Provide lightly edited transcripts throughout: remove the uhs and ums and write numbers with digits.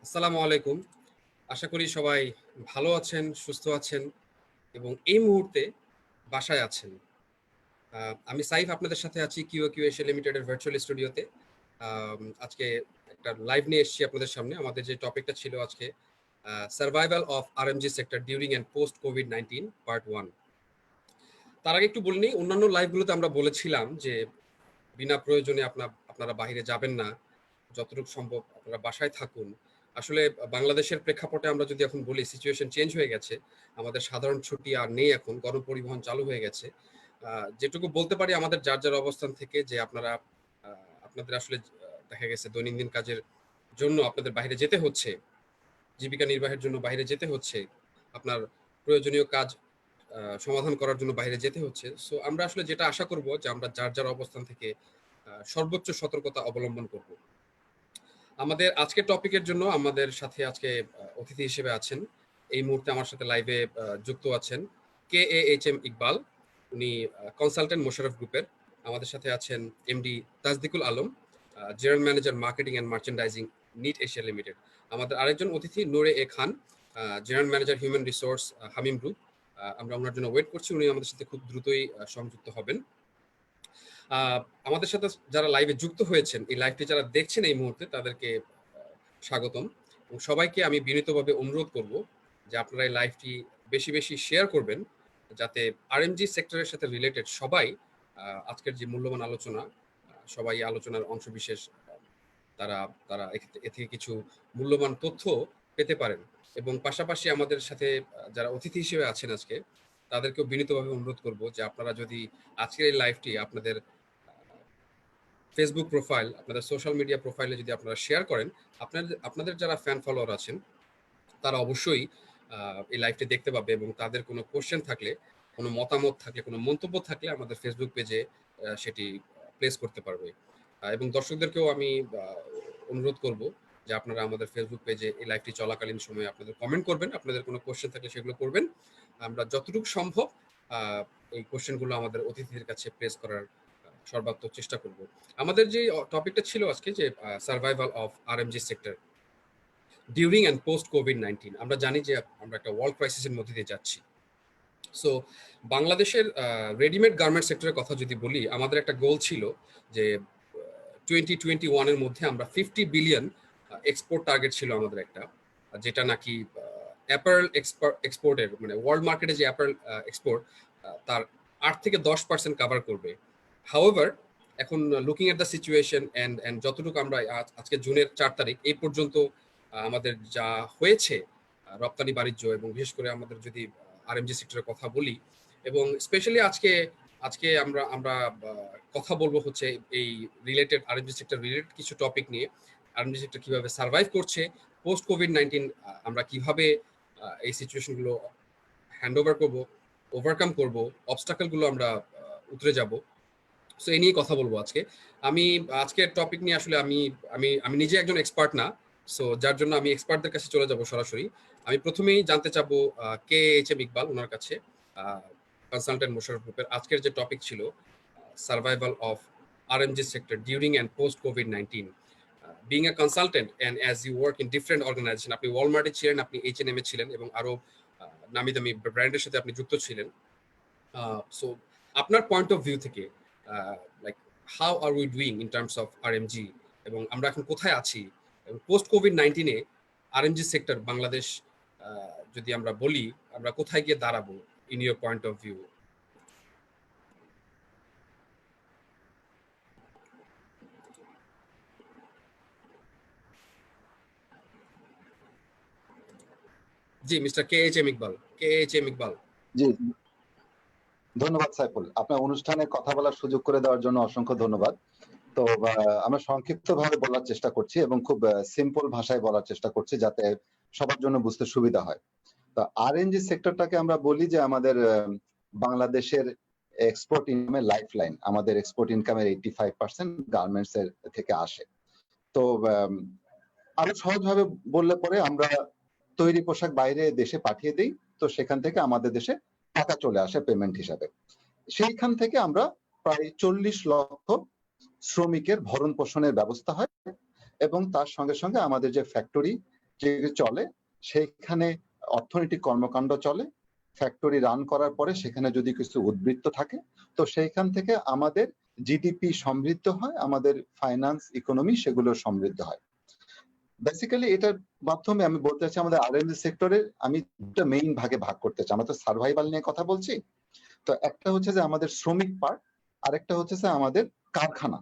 আসসালামু আলাইকুম। আশা করি সবাই ভালো আছেন, সুস্থ আছেন এবং এই মুহূর্তে বাসায় আছেন। আমি সাইফ আপনাদের সাথে আছি কিউ এশিয়া লিমিটেডের ভার্চুয়াল স্টুডিওতে। আজকে একটা লাইভ নিয়ে এসেছি আপনাদের সামনে। আমাদের যে টপিকটা ছিল আজকে survival of RMG sector during and post COVID-19 part 1। তার আগে একটু বলে নিই, অন্যান্য লাইভগুলোতে আমরা বলেছিলাম যে বিনা প্রয়োজনে আপনারা বাহিরে যাবেন না। যতটুকু সম্ভব আপনারা বাসায় থাকুন। আসলে বাংলাদেশের প্রেক্ষাপটে আমরা যদি এখন বলি সিচুয়েশন চেঞ্জ হয়ে গেছে। আমাদের সাধারণ ছুটি আর নেই এখন। গণপরিবহন চালু হয়ে গেছে। যেটুকু বলতে পারি আমাদের যার অবস্থান থেকে যে আপনাদের আসলে দেখা গেছে দৈনন্দিন কাজের জন্য আপনাদের বাইরে যেতে হচ্ছে। জীবিকা নির্বাহের জন্য বাইরে যেতে হচ্ছে। আপনার প্রয়োজনীয় কাজ সমাধান করার জন্য বাইরে যেতে হচ্ছে। সো আমরা আসলে যেটা আশা করব যে আমরা যার অবস্থান থেকে সর্বোচ্চ সতর্কতা অবলম্বন করব। আমাদের আজকের টপিকের জন্য আমাদের সাথে আজকে অতিথি হিসেবে আছেন। এই মুহূর্তে আমার সাথে লাইভে যুক্ত আছেন KAHM ইকবাল। উনি কনসালটেন্ট মোশাররফ গ্রুপের। আমাদের সাথে আছেন MD Tajdikul Alam, general manager marketing and merchandising knit Asia limited. আমাদের আরেকজন অতিথি Noore E Khan, general manager human resource Hamim group. আমরা ওনার জন্য ওয়েট করছি। উনি আমাদের সাথে খুব দ্রুতই সংযুক্ত হবেন। আমাদের সাথে যারা লাইভে যুক্ত হয়েছেন, এই লাইভটি যারা দেখছেন এই মুহূর্তে তাদেরকে স্বাগতম এবং সবাইকে আমি বিনীতভাবে অনুরোধ করব যে আপনারা এই লাইভটি বেশি শেয়ার করবেন, যাতে আরএমজি সেক্টরের সাথে রিলেটেড সবাই আজকের যে মূল্যবান আলোচনা, সবাই আলোচনার অংশবিশেষ তারা তারা এ থেকে কিছু মূল্যবান তথ্য পেতে পারেন। এবং পাশাপাশি আমাদের সাথে যারা অতিথি হিসেবে আছেন আজকে, তাদেরকেও বিনীতভাবে অনুরোধ করব যে আপনারা যদি আজকের এই লাইভটি আপনাদের ফেসবুক প্রোফাইল, আপনাদের সোশ্যাল মিডিয়া প্রোফাইলে যদি আপনারা শেয়ার করেন, আপনাদের যারা ফ্যান ফলোয়ার আছেন তারা অবশ্যই এই লাইভটি দেখতে পাবে এবং তাদের কোনো কোশ্চেন থাকলে, কোনো মতামত থাকলে, কোনো মন্তব্য থাকলে আমাদের ফেসবুক পেজে সেটি প্লেস করতে পারবে। এবং দর্শকদেরকেও আমি অনুরোধ করব যে আপনারা আমাদের ফেসবুক পেজে এই লাইভটি চলাকালীন সময়ে আপনাদের কমেন্ট করবেন। আপনাদের কোনো কোশ্চেন থাকলে সেগুলো করবেন। আমরা যতটুকু সম্ভব এই কোশ্চেনগুলো আমাদের অতিথিদের কাছে প্লেস করার সর্বাত্মক চেষ্টা করব। আমাদের যে টপিকটা ছিল আজকে যে survival of RMG sector during and post COVID-19. আমরা জানি যে আমরা একটা ওয়ার্ল্ড ক্রাইসিসের মধ্যে দিয়ে যাচ্ছি। সো বাংলাদেশের রেডিমেড গার্মেন্ট সেক্টরের কথা যদি বলি, আমাদের একটা গোল ছিল যে 2021 এর মধ্যে আমরা 50 বিলিয়ন এক্সপোর্ট টার্গেট ছিল আমাদের একটা, যেটা নাকি অ্যাপারেল এক্সপোর্টের মানে ওয়ার্ল্ড মার্কেটে যে অ্যাপারেল এক্সপোর্ট তার 8 থেকে 10% কাভার করবে। হাউএভার এখন looking at the situation and যতটুকু আমরা আজকে জুনের 4 তারিখ এই পর্যন্ত আমাদের যা হয়েছে রপ্তানি বাণিজ্য এবং বিশেষ করে আমাদের যদি আরএমজি সেক্টরের কথা বলি, এবং স্পেশালি আজকে আমরা আমরা কথা বলবো হচ্ছে এই রিলেটেড আরএমজি সেক্টর রিলেটেড কিছু টপিক নিয়ে। আরএমজি সেক্টর কিভাবে সার্ভাইভ করছে পোস্ট কোভিড-19, আমরা কিভাবে এই সিচুয়েশনগুলো হ্যান্ড ওভার করবো, ওভারকাম করবো, অবস্টাকেলগুলো আমরা উতরে যাব। সো এই নিয়ে কথা বলবো আজকে। আমি আজকের টপিক নিয়ে আসলে আমি আমি আমি নিজে একজন এক্সপার্ট না। সো যার জন্য আমি এক্সপার্টদের কাছে চলে যাব সরাসরি। আমি প্রথমেই জানতে চাবো KAHM ইকবাল ওনার কাছে, কনসালটেন্ট মোশাররফ গ্রুপের। আজকের যে টপিক ছিল survival of RMG sector during and post কোভিড-19। Being a consultant and as you work in different organization, আপনি ওয়ালমার্টে ছিলেন, আপনি H&M এ ছিলেন এবং আরো নামি দামি ব্র্যান্ডের সাথে আপনি যুক্ত ছিলেন। সো আপনার পয়েন্ট অফ ভিউ থেকে like how are we doing in terms of RMG এবং আমরা এখন কোথায় আছি এবং পোস্ট কোভিড-19 এ আরএমজি সেক্টর বাংলাদেশ যদি আমরা বলি আমরা কোথায় গিয়ে দাঁড়াবো in your point of view? জি মিস্টার KAHM ইকবাল। জি, ধন্যবাদ সাইফুল। আপনার অনুষ্ঠানে কথা বলার সুযোগ করে দেওয়ার জন্য অসংখ্য ধন্যবাদ। তো আমরা সংক্ষিপ্তভাবে বলার চেষ্টা করছি এবং খুব সিম্পল ভাষায় বলার চেষ্টা করছি যাতে সবার জন্য বুঝতে সুবিধা হয়। তো আরএনজি সেক্টরটাকে আমরা বলি যে আমাদের বাংলাদেশের এক্সপোর্ট ইনকামের লাইফলাইন। আমাদের এক্সপোর্ট ইনকামের 85% গার্মেন্টস এর থেকে আসে। তো আরো সহজভাবে বললে পরে আমরা তৈরি পোশাক বাইরে দেশে পাঠিয়ে দিই, তো সেখান থেকে আমাদের দেশে টাকা চলে আসে পেমেন্ট হিসাবে। সেইখান থেকে আমরা প্রায় 40 লক্ষ শ্রমিকের ভরণ পোষণের ব্যবস্থা হয় এবং তার সঙ্গে সঙ্গে আমাদের যে ফ্যাক্টরি যে চলে সেইখানে অর্থনৈতিক কর্মকাণ্ড চলে, ফ্যাক্টরি রান করার পরে সেখানে যদি কিছু উদ্বৃত্ত থাকে তো সেইখান থেকে আমাদের জিডিপি সমৃদ্ধ হয়, আমাদের ফাইন্যান্স ইকোনমি সেগুলো সমৃদ্ধ হয়। বেসিক্যালি এটার মাধ্যমে আমি বলতে চাচ্ছি আমাদের আরএনডি সেক্টরে আমি দুটো মেইন ভাগে ভাগ করতে চাই। আমরা তো সার্ভাইভাল নিয়ে কথা বলছি। তো একটা হচ্ছে যে আমাদের শ্রমিক পার্ট, আরেকটা হচ্ছে যে আমাদের কারখানা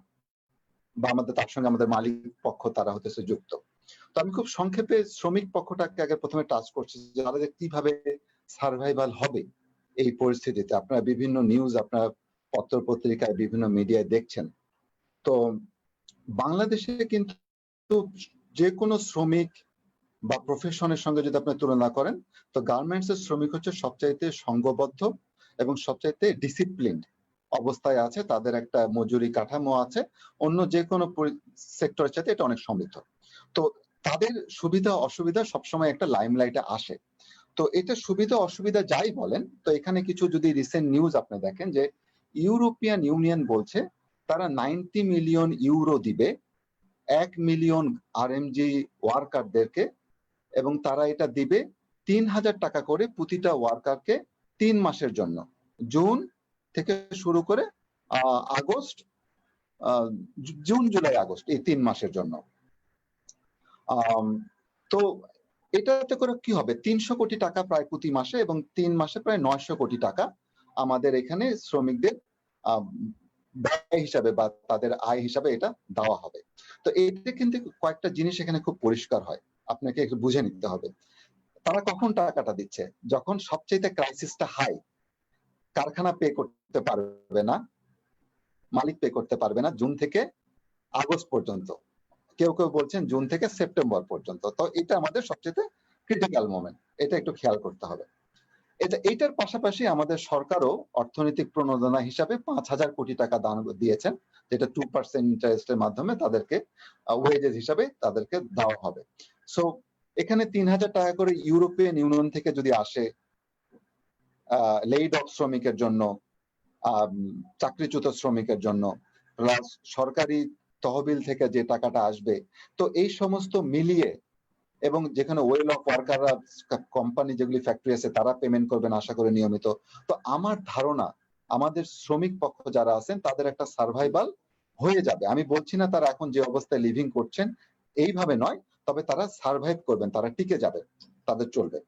বা আমাদের তার সঙ্গে আমাদের মালিক পক্ষ তারা হতেছে যুক্ত। তো আমি খুব সংক্ষেপে শ্রমিক পক্ষটাকে আগে প্রথমে টাচ করছি যে তাদের কিভাবে সার্ভাইভাল হবে এই পরিস্থিতিতে। আপনারা বিভিন্ন নিউজ আপনারা পত্র পত্রিকায় বিভিন্ন মিডিয়ায় দেখছেন। তো বাংলাদেশে কিন্তু যে কোনো শ্রমিক বা প্রফেশনের সঙ্গে যদি আপনি তুলনা করেন তো গার্মেন্টস এর শ্রমিক হচ্ছে সবচাইতে সংঘবদ্ধ এবং সবচাইতে ডিসিপ্লিনড অবস্থায় আছে, তাদের একটা মজুরি কাঠামো আছে, অন্য যে কোনো সেক্টরের চাইতে এটা অনেক সমৃদ্ধ। তো তাদের সুবিধা অসুবিধা সবসময় একটা লাইমলাইটে আসে। তো এটা সুবিধা অসুবিধা যাই বলেন, তো এখানে কিছু যদি রিসেন্ট নিউজ আপনি দেখেন যে ইউরোপিয়ান ইউনিয়ন বলছে তারা 90 মিলিয়ন ইউরো দিবে 1 মিলিয়ন আরএমজি ওয়ার্কারদেরকে, এবং তারা এটা দিবে ৩,০০০ টাকা করে প্রতিটা ওয়ার্কারকে ৩ মাসের জন্য, জুন থেকে শুরু করে আগস্ট, জুন জুলাই আগস্ট এই ৩ মাসের জন্য। তো এটাতে করে কি হবে, ৩০০ কোটি টাকা প্রায় প্রতি মাসে এবং ৩ মাসে প্রায় ৯০০ কোটি টাকা আমাদের এখানে শ্রমিকদের ব্যয় হিসাবে বা তাদের আয় হিসাবে এটা দেওয়া হবে। তো এতে কিন্তু কয়েকটা জিনিস এখানে খুব পরিষ্কার হয়, আপনাকে একটু বুঝে নিতে হবে। তারা কখন টাকাটা দিচ্ছে, যখন সবচেয়ে ক্রাইসিসটা হাই, কারখানা পে করতে পারবে না, মালিক পে করতে পারবে না জুন থেকে আগস্ট পর্যন্ত, কেউ কেউ বলছেন জুন থেকে সেপ্টেম্বর পর্যন্ত। তো এটা আমাদের সবচেয়ে ক্রিটিক্যাল মোমেন্ট, এটা একটু খেয়াল করতে হবে। এটার পাশাপাশি আমাদের সরকারও অর্থনৈতিক প্রণোদনা হিসাবে 5,000 কোটি টাকা দান দিয়েছেন, যেটা 2% ইন্টারেস্টের মাধ্যমে তাদেরকে ওয়েজেস হিসাবে তাদেরকে দেওয়া হবে। সো এখানে 3,000 টাকা করে ইউরোপিয়ান ইউনিয়ন থেকে যদি আসে লেইড অফ শ্রমিকের জন্য, চাকরিচ্যুত শ্রমিকের জন্য, প্লাস সরকারি তহবিল থেকে যে টাকাটা আসবে, তো এই সমস্ত মিলিয়ে, এবং যেখানে ওয়েল অফ ওয়ার্কাররা কোম্পানি যেগুলি ফ্যাক্টরি আছে তারা পেমেন্ট করবেন আশা করে নিয়মিত। তো আমার ধারণা আমাদের শ্রমিক পক্ষ যারা আছেন তাদের একটা সার্ভাইভাল হয়ে যাবে। আমি বলছি না তারা এখন যে অবস্থায় লিভিং করছেন এইভাবে নয়, তবে তারা সার্ভাইভ করবেন, তারা টিকে যাবে, তাদের চলবে।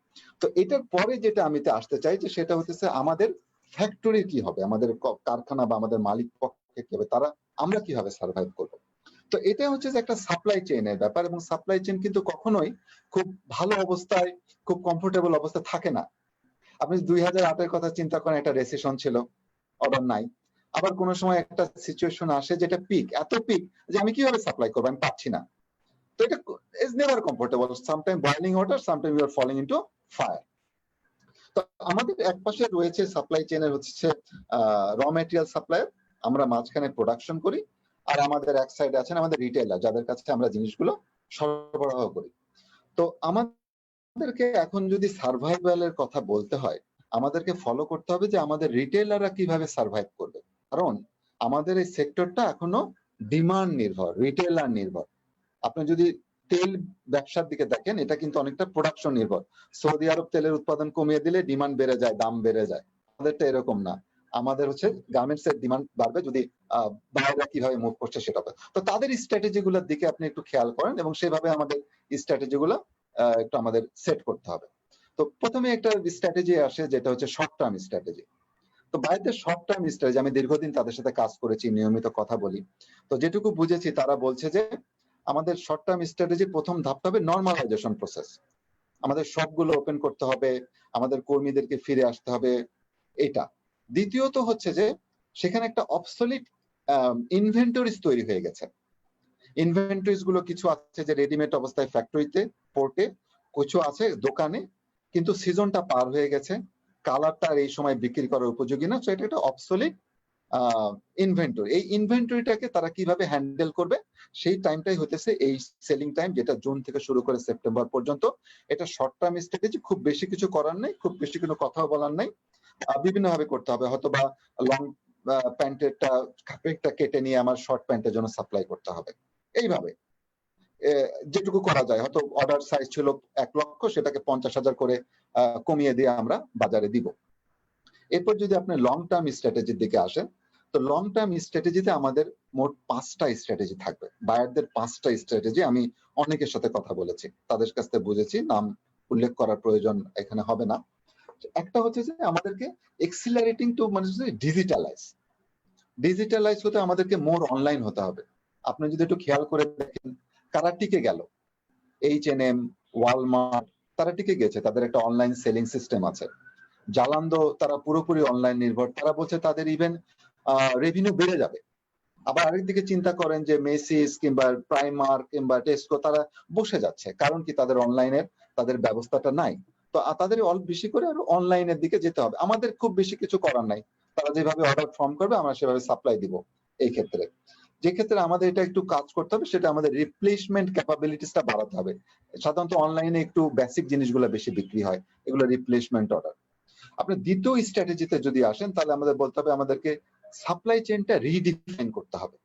তো এটার পরে যেটা আমি আসতে চাই যে সেটা হচ্ছে আমাদের ফ্যাক্টরি কি হবে, আমাদের কারখানা বা আমাদের মালিক পক্ষে কি হবে, তারা আমরা কিভাবে সার্ভাইভ করবো। তো এটা হচ্ছে যে একটা সাপ্লাই চেইনের ব্যাপার, এবং সাপ্লাই চেইন কিন্তু কখনোই খুব ভালো অবস্থায়, খুব কমফোর্টেবল অবস্থায় থাকে না। আপনি 2008-এর কথা চিন্তা করেন, একটা রেসেশন ছিল, অর্ডার নাই। আবার কোন সময় একটা সিচুয়েশন আসে যেটা পিক, এত পিক যে আমি কিভাবে সাপ্লাই করবো, আমি পাচ্ছি না। তো এটা is never comfortable, sometime boiling water, sometime you are falling into fire. তো আমাদের একপাশে রয়েছে সাপ্লাই চেইনের হচ্ছে র ম্যাটেরিয়াল সাপ্লায়ার, আমরা মাঝখানে প্রোডাকশন করি, আর আমাদের এক সাইডে আছেন আমাদের রিটেইলার যাদের কাছে আমরা জিনিসগুলো সরবরাহ করি। তো আমাদেরকে এখন যদি সার্ভাইভালের কথা বলতে হয়, আমাদেরকে ফলো করতে হবে যে আমাদের রিটেইলাররা কিভাবে সার্ভাইভ করবে, কারণ আমাদের এই সেক্টরটা এখনো ডিমান্ড নির্ভর, রিটেইলার নির্ভর। আপনি যদি তেল ব্যবসার দিকে দেখেন, এটা কিন্তু অনেকটা প্রোডাকশন নির্ভর। সৌদি আরব তেলের উৎপাদন কমিয়ে দিলে ডিমান্ড বেড়ে যায়, দাম বেড়ে যায়। আমাদেরটা এরকম না, আমাদের হচ্ছে গার্মেন্টস এর ডিমান্ড বাড়বে যদি বাইরেরা কিভাবে মুভ করছে সেটা। তো তাদের স্ট্র্যাটেজি গুলোর দিকে আপনি একটু খেয়াল করেন এবং সেভাবে আমাদের স্ট্র্যাটেজি গুলো একটু আমাদের সেট করতে হবে। তো প্রথমে একটা স্ট্র্যাটেজি আসে যেটা হচ্ছে শর্ট টার্ম স্ট্র্যাটেজি। তো বাইরের শর্ট টার্ম স্ট্র্যাটেজি, আমি দীর্ঘদিন তাদের সাথে কাজ করেছি, নিয়মিত কথা বলি। তো যেটুকু বুঝেছি তারা বলছে যে আমাদের শর্ট টার্ম স্ট্র্যাটেজির প্রথম ধাপটা হবে নরমালাইজেশন প্রসেস। আমাদের শপগুলো ওপেন করতে হবে, আমাদের কর্মীদেরকে ফিরে আসতে হবে, এটা। দ্বিতীয়ত হচ্ছে যে সেখানে একটা অবসলিট ইনভেন্টরিজ তৈরি হয়ে গেছে। ইনভেন্টরিজ গুলো কিছু আছে যে রেডিমেড অবস্থায় ফ্যাক্টরিতে, পোর্টে, কিছু আছে দোকানে, কিন্তু সিজনটা পার হয়ে গেছে, কালারটা এই সময় বিক্রি করার উপযোগী না। সো এটা একটা অবসলিট ইনভেন্টরি। এই ইনভেন্টরিটাকে তারা কিভাবে হ্যান্ডেল করবে, সেই টাইমটাই হতেছে এই সেলিং টাইম, যেটা জুন থেকে শুরু করে সেপ্টেম্বর পর্যন্ত। এটা শর্ট টার্ম স্ট্র্যাটেজি, খুব বেশি কিছু করার নেই, খুব বেশি কোনো কথাও বলার নেই, বিভিন্ন ভাবে করতে হবে। হয়তো বা লং প্যান্টেরটা কাপড়টা কেটে নিয়ে আমার শর্ট প্যান্টের জন্য সাপ্লাই করতে হবে, এইভাবে। যেটুকু করা যায়, হয়তো অর্ডার সাইজ ছিল ১ লক্ষ, সেটাকে ৫০,০০০ করে কমিয়ে দিয়ে আমরা বাজারে দিব। এরপর যদি আপনি লং টার্ম স্ট্র্যাটেজির দিকে আসেন, তো লং টার্ম স্ট্র্যাটেজিতে আমাদের মোট ৫টা স্ট্র্যাটেজি থাকবে। বায়ারদের ৫টা স্ট্র্যাটেজি আমি অনেকের সাথে কথা বলেছি, তাদের কাছ থেকে বুঝেছি, নাম উল্লেখ করার প্রয়োজন এখানে হবে না। একটা হচ্ছে যে আমাদেরকে এক্সিলারেটিং টু মানে ডিজিটালাইজ হতে আমাদেরকে মোর অনলাইন হতে হবে। আপনি যদি একটু খেয়াল করে দেখেন, কারা টিকে গেল? H&M, ওয়ালমার্ট, তারা টিকে গেছে, তাদের একটা অনলাইন সেলিং সিস্টেম আছে। জালান্দো তারা পুরোপুরি অনলাইন নির্ভর, তারা বলছে তাদের ইভেন রেভিনিউ বেড়ে যাবে। আবার আরেকদিকে চিন্তা করেন যে মেসিস কিংবা প্রাইমার্ক কিংবা টেস্কো তারা বসে যাচ্ছে, কারণ কি তাদের অনলাইনের তাদের ব্যবস্থাটা নাই। তো তাদের অল্প বেশি করে আরো অনলাইনের দিকে যেতে হবে, আমাদের খুব বেশি কিছু করার নাই, তারা যেভাবে অর্ডার ফর্ম করবে আমরা সেভাবে সাপ্লাই দিব। এই ক্ষেত্রে যে ক্ষেত্রে আমাদের এটা একটু কাজ করতে হবে, সেটা আমাদের রিপ্লেসমেন্ট ক্যাপাবিলিটিসটা বাড়াতে হবে। সাধারণত অনলাইনে একটু বেসিক জিনিসগুলো বেশি বিক্রি হয়, এগুলো রিপ্লেসমেন্ট অর্ডার। আপনি দ্বিতীয় স্ট্র্যাটেজিতে যদি আসেন, তাহলে আমাদের বলতে হবে আমাদেরকে সাপ্লাই চেইনটা রিডিফাইন করতে হবে।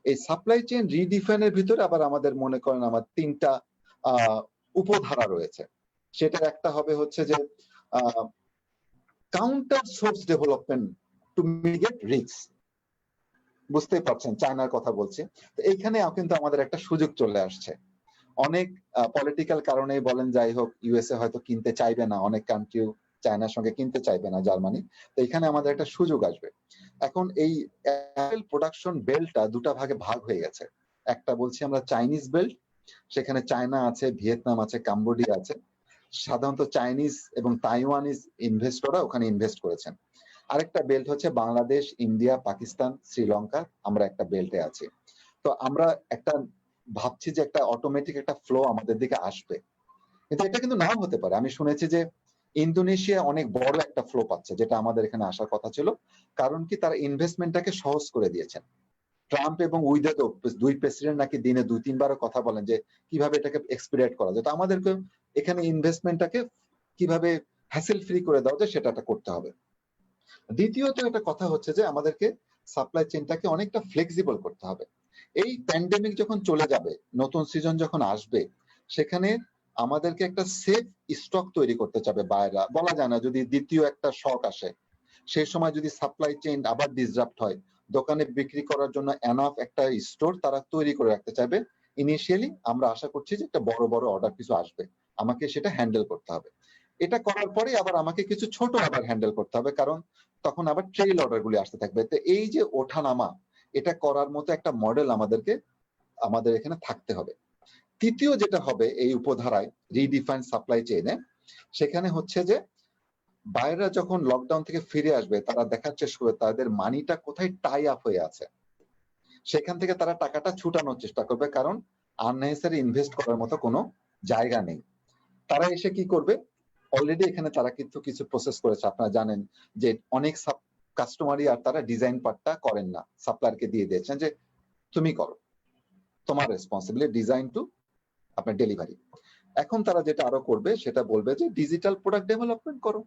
এই সাপ্লাই চেইন রিডিফাইনের ভিতরে আবার আমাদের মনে করেন আমার ৩টা উপধারা রয়েছে। সেটার একটা হবে হচ্ছে যে counter source development two mitigate risk. বুঝতেই পারছেন চায়নার কথা বলছি। তো এইখানে কিন্তু আমাদের একটা সুযোগ চলে আসছে। অনেক পলিটিক্যাল কারণেই বলেন, যাই হোক, ইউএসএ হয়তো কিনতে চাইবে না, অনেক কান্ট্রিও চায়নার সঙ্গে কিনতে চাইবে না, জার্মানি। তো এখানে আমাদের একটা সুযোগ আসবে। এখন এই অ্যাপেল প্রোডাকশন বেল্টটা ২টা ভাগে ভাগ হয়ে গেছে। একটা বলছি আমরা চাইনিজ বেল্ট, সেখানে চায়না আছে, ভিয়েতনাম আছে, কাম্বোডিয়া আছে। সাধারণত চাইনিজ এবং তাইওয়ানিজ ইনভেস্টররা ওখানে ইনভেস্ট করেছেন। আরেকটা বেল্ট হচ্ছে বাংলাদেশ, ইন্ডিয়া, পাকিস্তান, শ্রীলঙ্কা, আমরা একটা বেল্টে আছি। তো আমরা একটা ভাবছি যে একটা অটোমেটিক একটা ফ্লো আমাদের দিকে আসবে, কিন্তু এটা কিন্তু নাও হতে পারে। আমি শুনেছি যে ইন্দোনেশিয়া অনেক বড় একটা ফ্লো পাচ্ছে, যেটা আমাদের এখানে আসার কথা ছিল। কারণ কি, তারা ইনভেস্টমেন্টটাকে সহজ করে দিয়েছেন। ট্রাম্প এবং উইদো, ২ প্রেসিডেন্ট নাকি দিনে ২-৩ বারও কথা বলেন যে কিভাবে এটাকে এক্সপিডিয়েট করা যায়। তো আমাদেরকে এখানে ইনভেস্টমেন্টটাকে কিভাবে হ্যাসেল ফ্রি করে দেওয়া যায় সেটা করতে হবে। দ্বিতীয়ত একটা কথা হচ্ছে যে আমাদেরকে সাপ্লাই চেইনটাকে অনেকটা ফ্লেক্সিবল করতে হবে। এই প্যান্ডেমিক যখন চলে যাবে, নতুন সিজন যখন আসবে, সেখানে আমাদেরকে একটা সেফ স্টক তৈরি করতে চাবে বায়রা। বলা যায় না, যদি দ্বিতীয় একটা শক আসে, সেই সময় যদি সাপ্লাই চেইন আবার ডিসরাপ্ট হয়, দোকানে বিক্রি করার জন্য এনাফ একটা স্টোর তারা তৈরি করে রাখতে চাইবে। ইনিশিয়ালি আমরা আশা করছি যে একটা বড় বড় অর্ডার কিছু আসবে, আমাকে সেটা হ্যান্ডেল করতে হবে। এটা করার পরে আবার আমাকে কিছু ছোট অর্ডার হ্যান্ডেল করতে হবে, কারণ তখন আবার ট্রেইল অর্ডার গুলি আসতে থাকবে। তো এই যে ওঠানামা, এটা করার মতো একটা মডেল আমাদের এখানে থাকতে হবে। তৃতীয় যেটা হবে এই উপধারায় রিডিফাইন সাপ্লাই চেইনে, সেখানে হচ্ছে যে বাইরেরা যখন লকডাউন থেকে ফিরে আসবে, তারা দেখার চেষ্টা করবে তাদের মানিটা কোথায় টাই আপ হয়ে আছে, সেখান থেকে তারা টাকাটা ছুটানোর চেষ্টা করবে, কারণ আননেসেসারি ইনভেস্ট করার মতো কোনো জায়গা নেই। তারা এসে কি করবে, অলরেডি এখানে তারা কিন্তু কিছু প্রসেস করেছে। আপনারা জানেন যে অনেক কাস্টমারই আর তারা ডিজাইন পার্টটা করেন না, সাপ্লায়ারকে দিয়ে দিয়েছেন যে তুমি করো, তোমার রেসপন্সিবিলিটি ডিজাইন টু আপনার ডেলিভারি। এখন তারা যেটা আরো করবে সেটা বলবে যে ডিজিটাল প্রোডাক্ট ডেভেলপমেন্ট করো।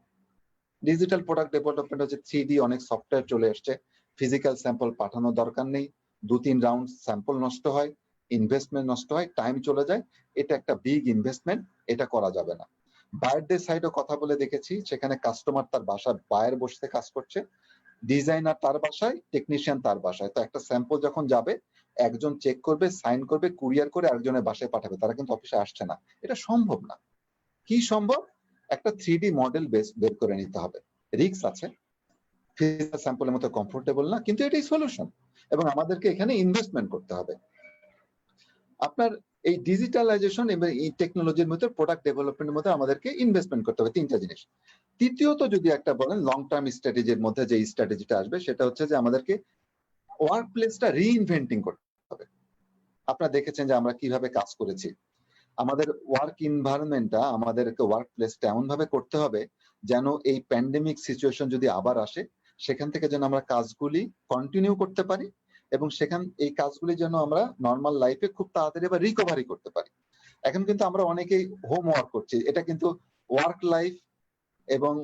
ডিজিটাল প্রোডাক্ট ডেভেলপমেন্ট হচ্ছে 3D অনেক সফটওয়্যার চলে আসছে, ফিজিক্যাল স্যাম্পল পাঠানোর দরকার নেই, ২-৩ রাউন্ড স্যাম্পল নষ্ট হয়, ইনভেস্টমেন্ট নষ্ট হয়, টাইম চলে যায়, এটা একটা বিগ ইনভেস্টমেন্ট, এটা করা যাবে না। বায়ারদের সাইডও কথা বলে দেখেছি, সেখানে কাস্টমার তার বাসায় বায়ার বসে কাজ করছে, ডিজাইনার তার বাসায়, টেকনিশিয়ান তার বাসায়। তো একটা স্যাম্পল যখন যাবে, একজন চেক করবে, সাইন করবে, কুরিয়ার করে আরেকজনের বাসায় পাঠাবে, তারা কিন্তু অফিসে আসছে না। এটা সম্ভব না। কি সম্ভব? একটা 3D মডেল বের করে নিতে হবে। রিস্ক আছে, ফিজিক্যাল স্যাম্পলের মতো কমফোর্টেবল না, কিন্তু এটাই সলিউশন, এবং আমাদেরকে এখানে ইনভেস্টমেন্ট করতে হবে। আপনার এই ডিজিটালাইজেশন এবং এই টেকনোলজির মধ্যে প্রোডাক্ট ডেভেলপমেন্টের মধ্যে আমাদেরকে ইনভেস্টমেন্ট করতে হবে, 3টা জিনিস। তৃতীয়ত যদি একটা বলেন লং টার্ম স্ট্র্যাটেজির মধ্যে যে স্ট্র্যাটেজিটা আসবে, সেটা হচ্ছে যে আমাদেরকে ওয়ার্ক প্লেসটা রিইনভেন্টিং করতে হবে। আপনারা দেখেছেন যে আমরা কিভাবে কাজ করেছি। আমাদের ওয়ার্ক এনভায়রনমেন্টটা, আমাদেরকে ওয়ার্ক প্লেসটা এমন ভাবে করতে হবে যেন এই প্যান্ডেমিক সিচুয়েশন যদি আবার আসে, সেখান থেকে যেন আমরা কাজগুলি কন্টিনিউ করতে পারি, এবং এই কাজগুলি যেন আমরা নর্মাল লাইফে খুব তাড়াতাড়ি আবার রিকভারি করতে পারি। এখন কিন্তু আমরা অনেকেই হোম ওয়ার্ক করছি, এটা কিন্তু ওয়ার্ক লাইফ এবং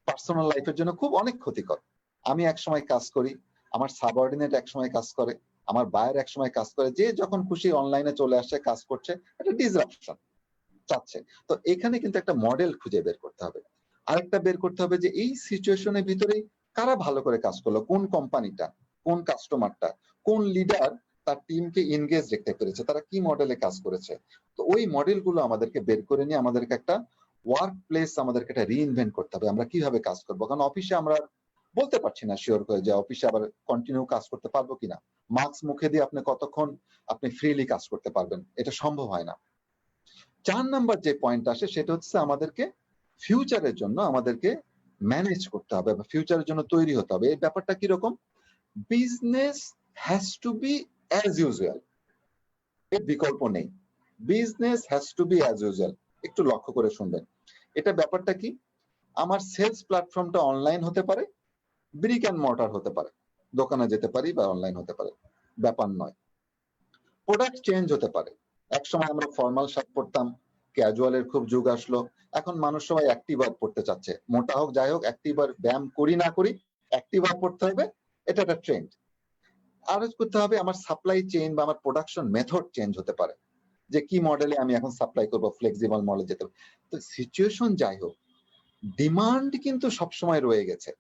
পার্সোনাল লাইফের জন্য খুব অনেক ক্ষতিকর। আমি একসময় কাজ করি, আমার সাবঅর্ডিনেট একসময় কাজ করে, আমার বায়ার একসময় কাজ করে, যে যখন খুশি অনলাইনে চলে আসছে, কাজ করছে, একটা ডিসরাপশন চাচ্ছে। তো এখানে কিন্তু একটা মডেল খুঁজে বের করতে হবে। আরেকটা বের করতে হবে যে এই সিচুয়েশনের ভিতরেই কারা ভালো করে কাজ করলো, কোন কোম্পানিটা, কোন কাস্টমারটা, কোন লিডার তার টিমকে এনগেজ রাখতে পেরেছে, তারা কি মডেলে কাজ করেছে। তো ওই মডেলগুলো আমাদেরকে বের করে নিয়ে আমাদেরকে একটা ওয়ার্ক প্লেস আমাদেরকে একটা রিইনভেন্ট করতে হবে, আমরা কিভাবে কাজ করবো। কারণ অফিসে আমরা বলতে পারছি না শিওর করে যে অফিসে আবার কন্টিনিউ কাজ করতে পারবো কিনা। মাস্ক মুখে দিয়ে আপনি কতক্ষণ আপনি ফ্রিলি কাজ করতে পারবেন, এটা সম্ভব হয় না। 4 নাম্বার যে পয়েন্ট আসে সেটা হচ্ছে আমাদেরকে ফিউচারের জন্য আমাদেরকে ম্যানেজ করতে হবে বা ফিউচারের জন্য তৈরি হতে হবে। এই ব্যাপারটা কিরকম? Business has to B as usual, এর বিকল্প নেই। Business has to B as usual. একটু লক্ষ্য করে শুনবেন। এটা ব্যাপারটা কি? আমার সেলস প্ল্যাটফর্মটা অনলাইন হতে পারে, ব্রিক অ্যান্ড মর্টার হতে পারে, দোকানে যেতে পারি বা অনলাইন হতে পারে, ব্যাপার নয়। প্রোডাক্ট চেঞ্জ হতে পারে। একসময় আমরা ফর্মাল শার্ট পরতাম, ক্যাজুয়ালের খুব যুগ আসলো। এখন মানুষ সবাই অ্যাক্টিভার পড়তে চাচ্ছে। মোটা হোক যাই হোক, অ্যাক্টিভার ব্যায়াম করি না করি অ্যাক্টিভার পড়তে হবে, এটা একটা ট্রেন্ড। আরো করতে হবে আমার সাপ্লাই চেইন বা আমার প্রোডাকশন মেথড চেঞ্জ হতে পারে, যে কি মডেলে আমি এখন সাপ্লাই করব, ফ্লেক্সিবল মডেল যেতে হবে। তো সিচুয়েশন যাই হোক, ডিমান্ড কিন্তু সবসময় রয়ে গেছে,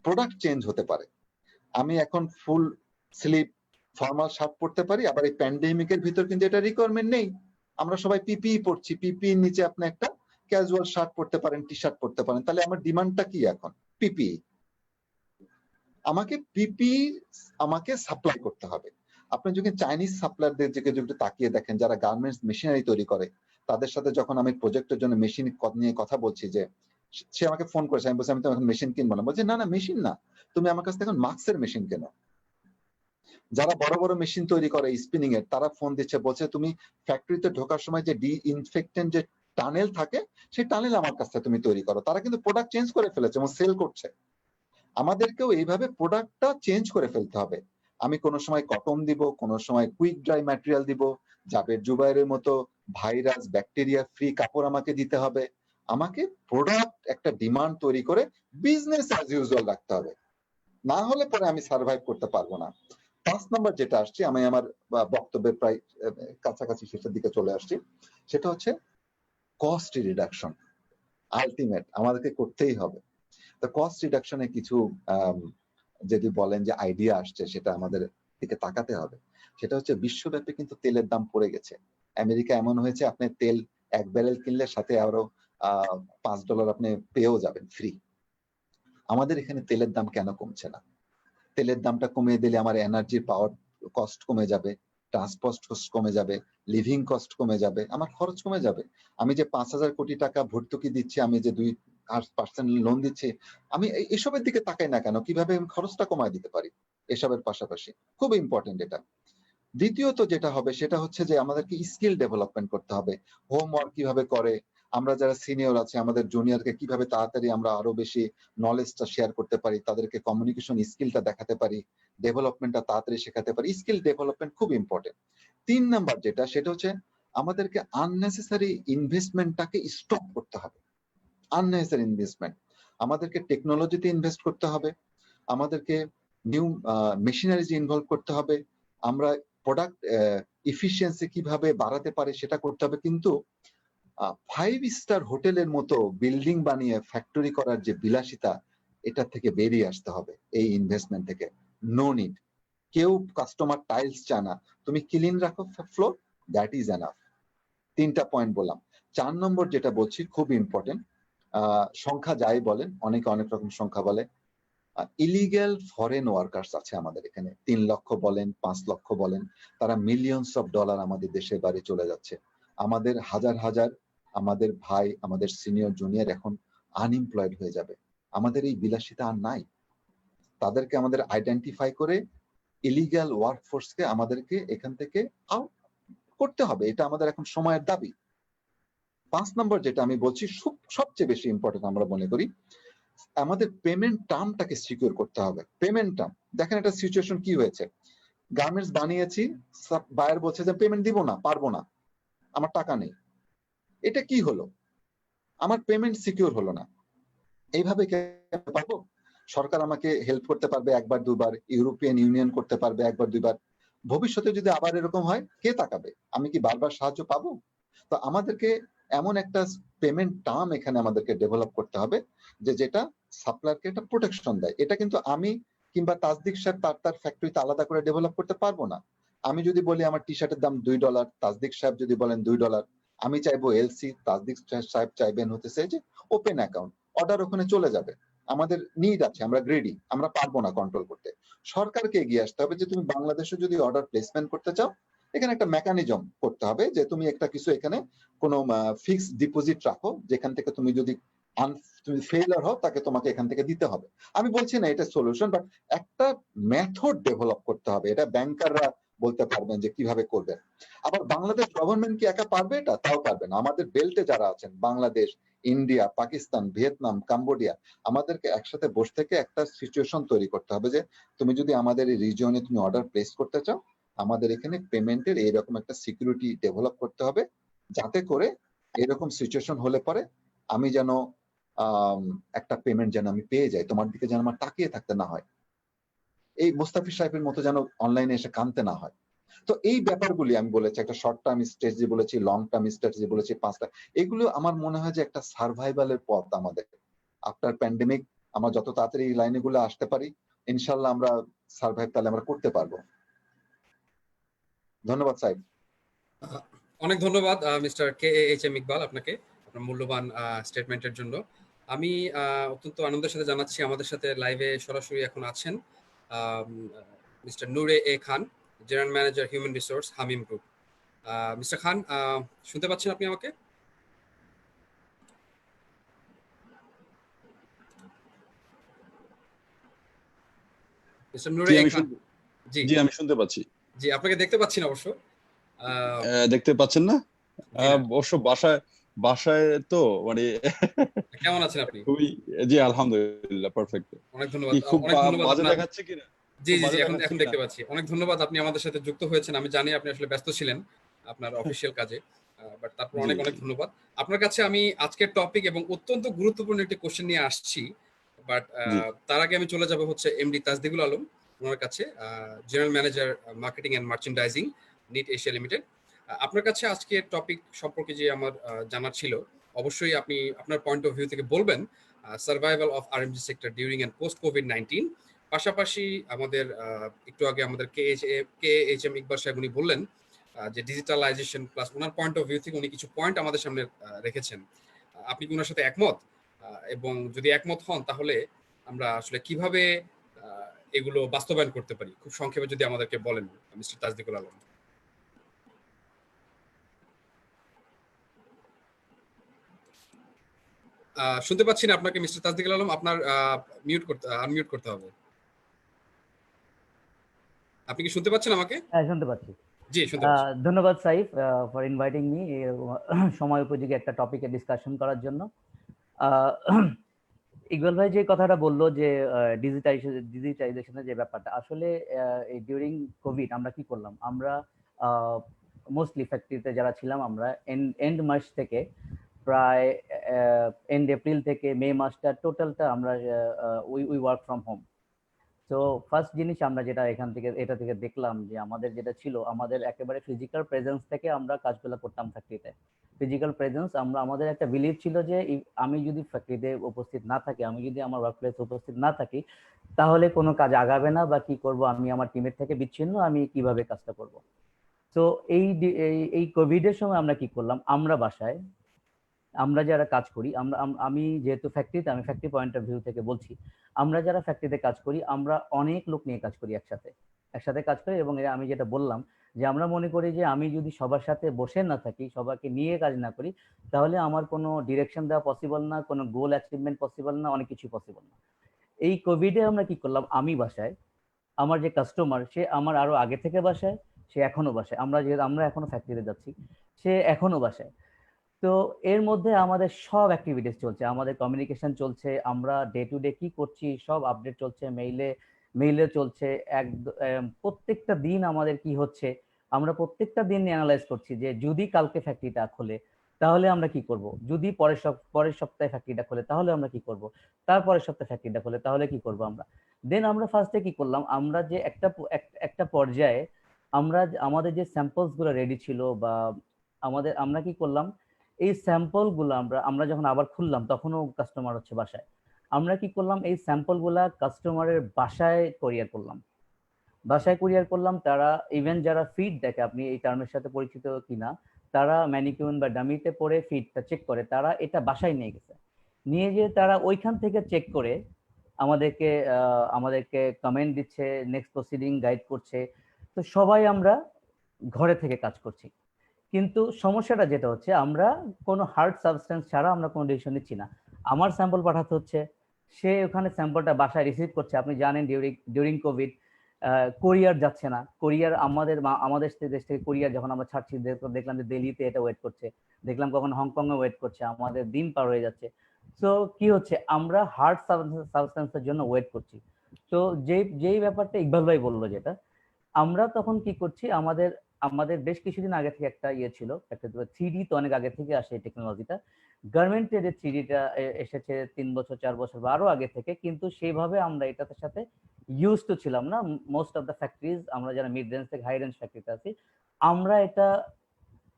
প্রোডাক্ট চেঞ্জ হতে পারে। আমি এখন ফুল স্লিভ ফর্মাল শার্ট পরতে পারি, আবার এই প্যান্ডেমিকের ভিতর কিন্তু এটা রিকোয়ারমেন্ট নেই। আমরা সবাই পিপিই পরছি, পিপিই নিচে আপনি একটা ক্যাজুয়াল শার্ট পরতে পারেন, টি শার্ট পরতে পারেন। তাহলে আমার ডিমান্ডটা কি এখন? পিপিই। আমাকে পিপিই আমাকে সাপ্লাই করতে হবে। আপনি যদি চাইনিজ সাপ্লায়ারদের দিকে যদি তাকিয়ে দেখেন, যারা গার্মেন্টস মেশিনারি তৈরি করে, তাদের সাথে যখন আমি প্রজেক্টের জন্য মেশিন নিয়ে কথা বলছি, যে সে আমাকে ফোন করেছে, আমি বলছি আমি তো এখন মেশিন কিনবো না। বলছে না না, মেশিন না, তুমি আমার কাছ থেকে এখন মাস্কের মেশিন কেনো। যারা বড় বড় মেশিন তৈরি করে স্পিনিং এর, তারা ফোন দিচ্ছে, বলছে তুমি ফ্যাক্টরিতে ঢোকার সময় যে ডিইনফেক্টেন্ট যে টানেল থাকে, সেই টানেল আমার কাছ থেকে তুমি তৈরি করো। তারা কিন্তু প্রোডাক্ট চেঞ্জ করে ফেলেছে এবং সেল করছে। আমাদেরকেও এইভাবে প্রোডাক্টটা চেঞ্জ করে ফেলতে হবে। আমি কোনো সময় কটন দিব, কোনো সময় কুইক ড্রাই ম্যাটেরিয়াল দিব, জাবের জুবাইরের মতো ভাইরাস ব্যাকটেরিয়া ফ্রি কাপড় আমাকে দিতে হবে। আমাকে প্রোডাক্ট একটা ডিমান্ড তৈরি করে বিজনেস অ্যাজ ইউজুয়াল রাখতে হবে, না হলে পরে আমি সার্ভাইভ করতে পারবো না। 5 নাম্বার যেটা আসছে, আমি আমার বক্তব্যের প্রায় কাছাকাছি শেষের দিকে চলে আসছি, সেটা হচ্ছে কস্ট রিডাকশন। আলটিমেট আমাদেরকে করতেই হবে। তো কস্ট রিডাকশনে কিছু যদি বলেন যে আইডিয়া আসছে, সেটা আমাদের দিকে তাকাতে হবে। সেটা হচ্ছে বিশ্বব্যাপী কিন্তু তেলের দাম পড়ে গেছে। আমেরিকা এমন হয়েছে, আপনি তেল 1 ব্যারেল কিনলে সাথে আরো $5 আপনি পেয়েও যাবেন ফ্রি। আমাদের এখানে তেলের দাম কেন কমছে না? তেলের দামটা কমিয়ে দিলে আমার এনার্জির পাওয়ার কস্ট কমে যাবে, ট্রান্সপোর্ট কস্ট কমে যাবে, লিভিং কস্ট কমে যাবে, আমার খরচ কমে যাবে। আমি যে 5,000 কোটি টাকা ভর্তুকি দিচ্ছি, আমি যে 2% লোন দিচ্ছি, আমি এসবের দিকে তাকাই না কেন? কিভাবে আমি খরচটা কমায় দিতে পারি এসবের পাশাপাশি? খুব ইম্পর্টেন্ট এটা। দ্বিতীয়ত যেটা হবে সেটা হচ্ছে যে আমাদেরকে স্কিল ডেভেলপমেন্ট করতে হবে। হোমওয়ার্ক কিভাবে করে, আমরা যারা সিনিয়র আছে আমাদের জুনিয়রকে কিভাবে তাড়াতাড়ি আমরা আরো বেশি নলেজটা শেয়ার করতে পারি, তাদেরকে কমিউনিকেশন স্কিলটা দেখাতে পারি, ডেভেলপমেন্টটা তাড়াতাড়ি শেখাতে পারি। স্কিল ডেভেলপমেন্ট খুব ইম্পর্টেন্ট। 3 নাম্বার যেটা, সেটা হচ্ছে আমাদেরকে আননেসেসারি ইনভেস্টমেন্টটাকে স্টপ করতে হবে। আননেসেসারি ইনভেস্টমেন্ট, আমাদেরকে টেকনোলজিতে ইনভেস্ট করতে হবে, আমাদেরকে নিউ মেশিনারিজ ইনভলভ করতে হবে, আমরা প্রোডাক্ট এফিসিয়েন্সি কিভাবে বাড়াতে পারে সেটা করতে হবে। কিন্তু 5 স্টার হোটেলের মতো বিল্ডিং বানিয়ে ফ্যাক্টরি করার যে বিলাসিতা, এটা থেকে বেরিয়ে আসতে হবে এই ইনভেস্টমেন্ট থেকে। No need. কেউ কাস্টমার টাইলস চায় না, তুমি ক্লিন রাখো ফ্লোর, দ্যাট ইজ এনাফ। 3টা পয়েন্ট বললাম। 4 নম্বর যেটা বলছি খুব ইম্পর্টেন্ট, সংখ্যা যাই বলেন, অনেকে অনেক রকম সংখ্যা বলে। ইলিগ্যাল ফরেন ওয়ার্কার্স আছে আমাদের এখানে, 3 লক্ষ বলেন, 5 লক্ষ বলেন, তারা মিলিয়নস অফ ডলার আমাদের দেশের বাইরে চলে যাচ্ছে। আমাদের হাজার হাজার আমাদের ভাই, আমাদের সিনিয়র জুনিয়র এখন আনএমপ্লয়েড হয়ে যাবে। আমাদের এই বিলাসিতা আর নাই। তাদেরকে আমাদের আইডেন্টিফাই করে ইলিগ্যাল ওয়ার্কফোর্সকে আমাদেরকে এখান থেকে আউট করতে হবে, এটা আমাদের এখন সময়ের দাবি। 5 নম্বর যেটা আমি বলছি সবচেয়ে বেশি ইম্পর্টেন্ট আমরা মনে করি, আমাদের পেমেন্ট টার্মটাকে সিকিউর করতে হবে। পেমেন্ট টার্ম, দেখেন একটা সিচুয়েশন কি হয়েছে, গার্মেন্টস বানিয়েছি, বায়ার বলছে যে পেমেন্ট দিব না, পারবো না, আমার টাকা নেই। এটা কি হলো? আমার পেমেন্ট সিকিউর হলো না। এইভাবে পারবো? সরকার আমাকে হেল্প করতে পারবে একবার দুবার, ইউরোপিয়ান ইউনিয়ন করতে পারবে একবার দুইবার। ভবিষ্যতে যদি আবার এরকম হয় কে তাকাবে? আমি কি বারবার সাহায্য পাবো? তো আমাদেরকে এমন একটা পেমেন্ট টার্ম এখানে আমাদেরকে ডেভেলপ করতে হবে যে যেটা সাপ্লায়ারকে একটা প্রোটেকশন দেয়। এটা কিন্তু আমি কিংবা তাসদিক সাহেব তার ফ্যাক্টরিতে আলাদা করে ডেভেলপ করতে পারবো না। আমি যদি বলি আমার টি-শার্টের দাম $2, তাসদিক সাহেব যদি বলেন $2, আমি চাইবো এলসি, তাসদিক সাহেব চাইবেন হতেছে যে ওপেন অ্যাকাউন্ট। অর্ডার ওখানে চলে যাবে। আমাদের নিড আছে, আমরা গ্রেডি, আমরা পারবো না কন্ট্রোল করতে। সরকারকে এগিয়ে আসতে হবে যে তুমি বাংলাদেশে যদি অর্ডার প্লেসমেন্ট করতে চাও, এখানে একটা মেকানিজম করতে হবে যে তুমি একটা কিছু এখানে কোনো ফিক্সড ডিপোজিট রাখো, যেখান থেকে তুমি যদি তুমি ফেইলার হও তাকে তোমাকে এখান থেকে দিতে হবে। আমি বলছি না এটা সলিউশন, বাট একটা মেথড ডেভেলপ করতে হবে। এটা ব্যাংকাররা বলতে পারবেন যে কিভাবে করবেন। আবার বাংলাদেশ গভর্নমেন্ট কি একা পারবে এটা? তাও পারবে না। আমাদের বেল্টে যারা আছেন, Bangladesh, India, Pakistan, Vietnam, Cambodia, আমাদেরকে একসাথে বসে থেকে একটা সিচুয়েশন তৈরি করতে হবে যে তুমি যদি আমাদের এই রিজিয়নে তুমি অর্ডার প্লেস করতে চাও, আমাদের এখানে পেমেন্টের এইরকম একটা সিকিউরিটি ডেভেলপ করতে হবে, যাতে করে এরকম সিচুয়েশন হলে পরে আমি যেন একটা পেমেন্ট যেন আমি পেয়ে যাই, তোমার দিকে যেন আমার তাকিয়ে থাকতে না হয়, এই মুস্তাফিজ সাহেবের মতো যেন অনলাইনে এসে কানতে না হয়। তো এই ব্যাপারগুলি আমি বলেছি, একটা শর্ট টার্ম স্ট্র্যাটেজি বলেছি, লং টার্ম স্ট্র্যাটেজি বলেছি, 5টা। এগুলো আমার মনে হয় যে একটা সার্ভাইভালের পথ আমাদের আফটার প্যান্ডেমিক। আমরা যত তাড়াতাড়ি এই লাইনে গুলো আসতে পারি, ইনশাল্লাহ আমরা সার্ভাইভ তাহলে আমরা করতে পারবো। ধন্যবাদ সাহেব। অনেক ধন্যবাদ mister K H M Iqbal, আপনাকে আপনার মূল্যবান স্টেটমেন্টের জন্য। আমি অত্যন্ত আনন্দের সাথে জানাচ্ছি আমাদের সাথে লাইভে সরাসরি এখন আছেন মিস্টার নূরে E Khan, general manager human resource, Hamim group. Mister খান, শুনতে পাচ্ছেন আপনি আমাকে? মিস্টার নূরে এ খান। জি জি, আমি শুনতে পাচ্ছি। জি, আপনাকে দেখতে পাচ্ছি না অবশ্য। দেখতে পাচ্ছেন না? জি না। অবশ্য বাসায় তো মানে কেমন আছেন আপনি? খুবই, জি আলহামদুলিল্লাহ পারফেক্ট। অনেক ধন্যবাদ। কি খুব অনেক ধন্যবাদ বাজে আপনার। দেখাচ্ছে কিনা? জি, খুব জি, জি, বাজে এখন দেখাচ্ছে এখন কিনা? দেখতে পাচ্ছি। অনেক ধন্যবাদ আপনি আমাদের সাথে যুক্ত হয়েছেন। আমি জানি আপনি আসলে ব্যস্ত ছিলেন আপনার অফিসিয়াল কাজে। বাট তারপর জি, অনেক, অনেক জি, ধন্যবাদ। আপনার কাছে আমি আজকের টপিক এবং অত্যন্ত গুরুত্বপূর্ণ একটি কোয়েশ্চেন নিয়ে আসছি। বাট জি। তার আগে আমি চলে যাব হচ্ছে এমডি তাসদিকুল আলম ওনার কাছে, general manager marketing and merchandising, knit Asia limited. আপনার কাছে আজকের টপিক সম্পর্কে যে আমার জানার ছিল, অবশ্যই আপনি আপনার পয়েন্ট অফ ভিউ থেকে বলবেন survival of RMG sector during and post COVID-19. পাশাপাশি আমাদের একটু আগে আমাদের কে এইচ এম ইকবাল সাহেব উনি বললেন যে digitalization plus owner point of view থেকে উনি কিছু পয়েন্ট আমাদের সামনে রেখেছেন। আপনি কি ওনার সাথে একমত? এবং যদি একমত হন তাহলে আমরা আসলে কিভাবে এগুলো বাস্তবায়ন করতে পারি, খুব সংক্ষেপে যদি আমাদেরকে বলেন মিস্টার তাজদিকুল আলম। শুনতে পাচ্ছি না আপনাকে মিস্টার তাজদিকুল আলম, আপনার আনমিউট করতে হবে। আপনি কি শুনতে পাচ্ছেন আমাকে? হ্যাঁ, শুনতে পাচ্ছি। জি, শুনতে পাচ্ছি। ধন্যবাদ সাইফ ফর ইনভাইটিং মি সময় উপযোগী একটা টপিকে ডিসকাশন করার জন্য। আহ, ইকবাল ভাই যে কথাটা বললো যে ডিজিটাইজেশনের যে ব্যাপারটা, আসলে এই ডিউরিং কোভিড আমরা কি করলাম, আমরা মোস্টলি ফ্যাক্টরিতে যারা ছিলাম আমরা এন্ড মাস থেকে প্রায় এন্ড এপ্রিল থেকে মে মাসটা টোটালটা আমরা উই ওয়ার্ক ফ্রম হোম। তো ফার্স্ট জিনিস আমরা যেটা এটা থেকে দেখলাম যে আমাদের যেটা ছিল, আমাদের একেবারে ফিজিক্যাল প্রেজেন্স থেকে আমরা কাজগুলো করতাম ফ্যাক্টরিতে। ফিজিক্যাল প্রেজেন্স, আমাদের একটা বিলিভ ছিল যে আমি যদি ফ্যাক্টরিতে উপস্থিত না থাকি, আমি যদি আমার ওয়ার্ক প্লেসে উপস্থিত না থাকি, তাহলে কোনো কাজ আগাবে না, বা কি করব, আমি আমার টিমের থেকে বিচ্ছিন্ন, আমি কিভাবে কাজটা করব। তো এই কোভিডের সময় আমরা কি করলাম, আমরা বাসায়, আমরা যারা কাজ করি, আমি যেহেতু ফ্যাক্টরিতে, আমি ফ্যাক্টরি পয়েন্ট অফ ভিউ থেকে বলছি, আমরা যারা ফ্যাক্টরিতে কাজ করি, আমরা অনেক লোক নিয়ে কাজ করি, একসাথে একসাথে কাজ করি। এবং আমি যেটা বললাম যে আমরা মনে করি যে আমি যদি সবার সাথে বসে না থাকি, সবাইকে নিয়ে কাজ না করি, তাহলে আমার কোনো ডিরেকশন দেওয়া পসিবল না, কোনো গোল অ্যাচিভমেন্ট পসিবল না, অনেক কিছু পসিবল না। এই কোভিডে আমরা কি করলাম, আমি বাসায়, আমার যে কাস্টমার সে আমার আরো আগে থেকে বাসায়, সে এখনো বাসায়, আমরা এখনো ফ্যাক্টরিতে যাচ্ছি, সে এখনো বাসায়। তো এর মধ্যে আমাদের সব অ্যাক্টিভিটিস চলছে, আমাদের কমিউনিকেশন চলছে, আমরা ডে টু ডে কি করছি সব আপডেট চলছে, মেইলে চলছে। প্রত্যেকটা দিন আমাদের কি হচ্ছে, আমরা প্রত্যেকটা দিন অ্যানালাইজ করছি যে যদি কালকে ফ্যাক্টরিটা খোলে তাহলে আমরা কি করব? যদি পরের সপ্তাহে ফ্যাক্টরিটা খোলে তাহলে আমরা কি করব? তারপরের সপ্তাহে ফ্যাক্টরিটা খোলে তাহলে কি করব আমরা? দেন আমরা ফার্স্টে কি করলাম, আমরা যে একটা পর্যায়ে আমাদের যে স্যাম্পলস গুলো রেডি ছিল বা আমরা কি করলাম, এই স্যাম্পল গুলো আমরা যখন আবার খুললাম তখনও কাস্টমার হচ্ছে বাসায়। আমরা কি করলাম, এই স্যাম্পল গুলা কাস্টমারের বাসায় কুরিয়ার করলাম। তারা ইভেন যারা ফিড দেখে, আপনি এই টার্মের সাথে পরিচিত কিনা, তারা ম্যানিকুইন বা ডামিতে পরে ফিডটা চেক করে, তারা এটা বাসায় নিয়ে গেছে। নিয়ে যেয়ে তারা ওইখান থেকে চেক করে আমাদেরকে কমেন্ট দিচ্ছে, নেক্সট প্রসিডিং গাইড করছে। তো সবাই আমরা ঘরে থেকে কাজ করছি, কিন্তু সমস্যাটা যেটা হচ্ছে, আমরা কোনো হার্ড সাবস্টেন্স ছাড়া আমরা কোনো ডিসিশন নিচ্ছি না। আমার স্যাম্পল পাঠাতে হচ্ছে, সে ওখানে স্যাম্পলটা বাসায় রিসিভ করছে। আপনি জানেন ডিউরিং কোভিড কোরিয়ার যাচ্ছে না, কোরিয়ার আমাদের দেশ থেকে কোরিয়ার যখন আমরা ছাড়ছি দেখলাম যে দিল্লিতে এটা ওয়েট করছে, দেখলাম কখন হংকং এ ওয়েট করছে, আমাদের দিন পার হয়ে যাচ্ছে। সো কি হচ্ছে, আমরা হার্ড সাবস্টেন্সের জন্য ওয়েট করছি। তো যেই ব্যাপারটা ইকবাল ভাই বললো, যেটা আমরা তখন কি করছি, আমাদের বেশ কিছুদিন আগে থেকে একটা ইয়ে ছিল, একটা 3D তো অনেক আগে থেকে আসে এই টেকনোলজিটা। গার্মেন্টের যে 3Dটা এসেছে 3 বছর 4 বছর বা আরো আগে থেকে, কিন্তু সেইভাবে আমরা এটার সাথে ইউজ তো ছিলাম না। মোস্ট অফ দ্য ফ্যাক্টরিজ, আমরা যারা মিড রেঞ্জ থেকে হাই রেঞ্জ ফ্যাক্টরিতে আছি, আমরা এটা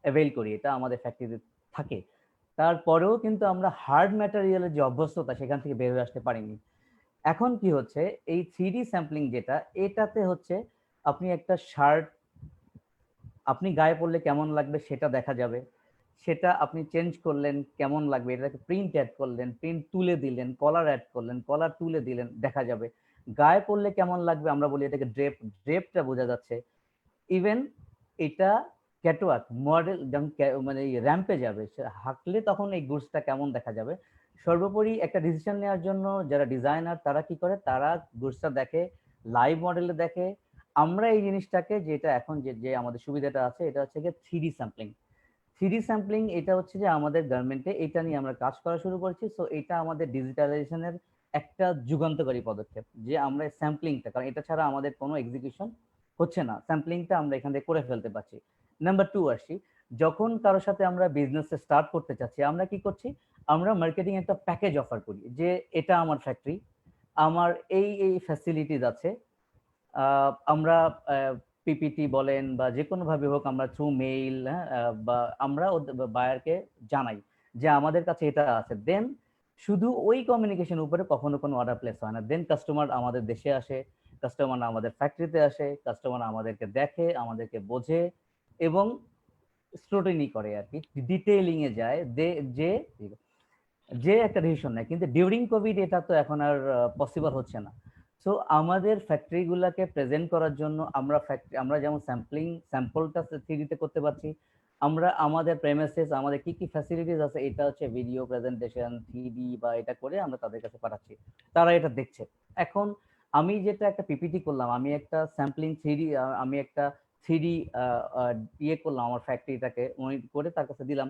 অ্যাভেল করি, এটা আমাদের ফ্যাক্টরিতে থাকে। তারপরেও কিন্তু আমরা হার্ড ম্যাটেরিয়ালের যে অভ্যস্ততা, সেখান থেকে বের হয়ে আসতে পারিনি। এখন কি হচ্ছে, এই 3D স্যাম্পলিং যেটা, এটাতে হচ্ছে আপনি একটা শার্ট আপনি গায়ে পরলে কেমন লাগবে সেটা দেখা যাবে, সেটা আপনি চেঞ্জ করলেন কেমন লাগবে, এটাকে প্রিন্ট অ্যাড করলেন, প্রিন্ট তুলে দিলেন, কলার অ্যাড করলেন, কলার তুলে দিলেন, দেখা যাবে। গায়ে পরলে কেমন লাগবে, আমরা বলি এটাকে ড্রেপটা বোঝা যাচ্ছে। ইভেন এটা ক্যাটওয়াক মডেল যখন মানে র্যাম্পে যাবে, সে হাঁটলে তখন এই গুডসটা কেমন দেখা যাবে। সর্বোপরি একটা ডিসিশন নেওয়ার জন্য যারা ডিজাইনার, তারা কি করে, তারা গুডসটা দেখে, লাইভ মডেলে দেখে। আমরা এই জিনিসটাকে, যেটা এখন যে আমাদের সুবিধাটা আছে, এটা হচ্ছে গিয়ে 3D স্যাম্পলিং। 3D স্যাম্পলিং এটা হচ্ছে যে আমাদের গার্মেন্টে এটা নিয়ে আমরা কাজ করা শুরু করেছি। সো এটা আমাদের ডিজিটালাইজেশনের একটা যুগান্তকারী পদক্ষেপ, যে আমরা স্যাম্পলিংটা, কারণ এটা ছাড়া আমাদের কোনো এক্সিকিউশন হচ্ছে না, স্যাম্পলিংটা আমরা এখান থেকে করে ফেলতে পারছি। নাম্বার 2 আসি, যখন কারোর সাথে আমরা বিজনেস স্টার্ট করতে চাচ্ছি, আমরা কি করছি, আমরা মার্কেটিং একটা প্যাকেজ অফার করি, যে এটা আমার ফ্যাক্টরি, আমার এই ফ্যাসিলিটিস আছে। আমরা পিপিটি বলেন বা যে কোনো ভাবে হোক, আমরা থ্রু মেইল, বা আমরা বায়ারকে জানাই যে আমাদের কাছে এটা আছে। দেন শুধু ওই কমিউনিকেশন উপরে কখনো কোনো অর্ডার প্লেস হয় না। দেন কাস্টমার আমাদের দেশে আসে, কাস্টমার আমাদের ফ্যাক্টরিতে আসে, কাস্টমার আমাদেরকে দেখে, আমাদেরকে বোঝে এবং স্ক্রুটিনি করে আর কি, ডিটেইলিং এ যায়, যে যে একটা ডিসিশন নেয়। কিন্তু ডিউরিং কোভিড এটা তো এখন আর পসিবল হচ্ছে না। সো আমাদের ফ্যাক্টরি গুলাকে প্রেজেন্ট করার জন্য আমরা যেমন স্যাম্পলটা 3D তে করতে পারছি, আমরা আমাদের প্রেমিসেস, আমাদের কি কি ফ্যাসিলিটিস আছে, এটা হচ্ছে ভিডিও প্রেজেন্টেশন 3D বা এটা করে আমরা তাদের কাছে পাঠাচ্ছি, তারা এটা দেখছে। এখন আমি যেটা একটা পিপিটি করলাম, আমি একটা স্যাম্পলিং 3D, আমি একটা 3D ইয়ে করলাম, আমার ফ্যাক্টরিটাকে করে তার কাছে দিলাম,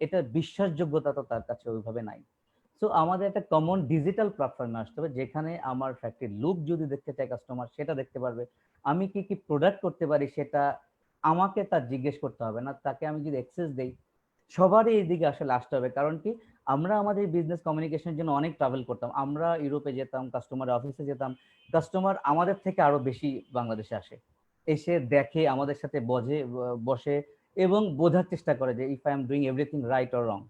এটা বিশ্বাসযোগ্যতা তো তার কাছে ওইভাবে নাই। সো আমাদের একটা কমন ডিজিটাল প্ল্যাটফর্মে আসতে হবে, যেখানে আমার ফ্যাক্টরির লুক যদি দেখতে চায় কাস্টমার, সেটা দেখতে পারবে। আমি কি কি প্রোডাক্ট করতে পারি সেটা আমাকে তার জিজ্ঞেস করতে হবে না, তাকে আমি যদি অ্যাক্সেস দেই। সবারই এইদিকে আসলে আসতে হবে, কারণ কি, আমরা আমাদের বিজনেস কমিউনিকেশনের জন্য অনেক ট্রাভেল করতাম, আমরা ইউরোপে যেতাম, কাস্টমার অফিসে যেতাম, কাস্টমার আমাদের থেকে আরো বেশি বাংলাদেশে আসে, এসে দেখে, আমাদের সাথে বসে এবং বোঝার চেষ্টা করে যে if I am doing everything right or wrong.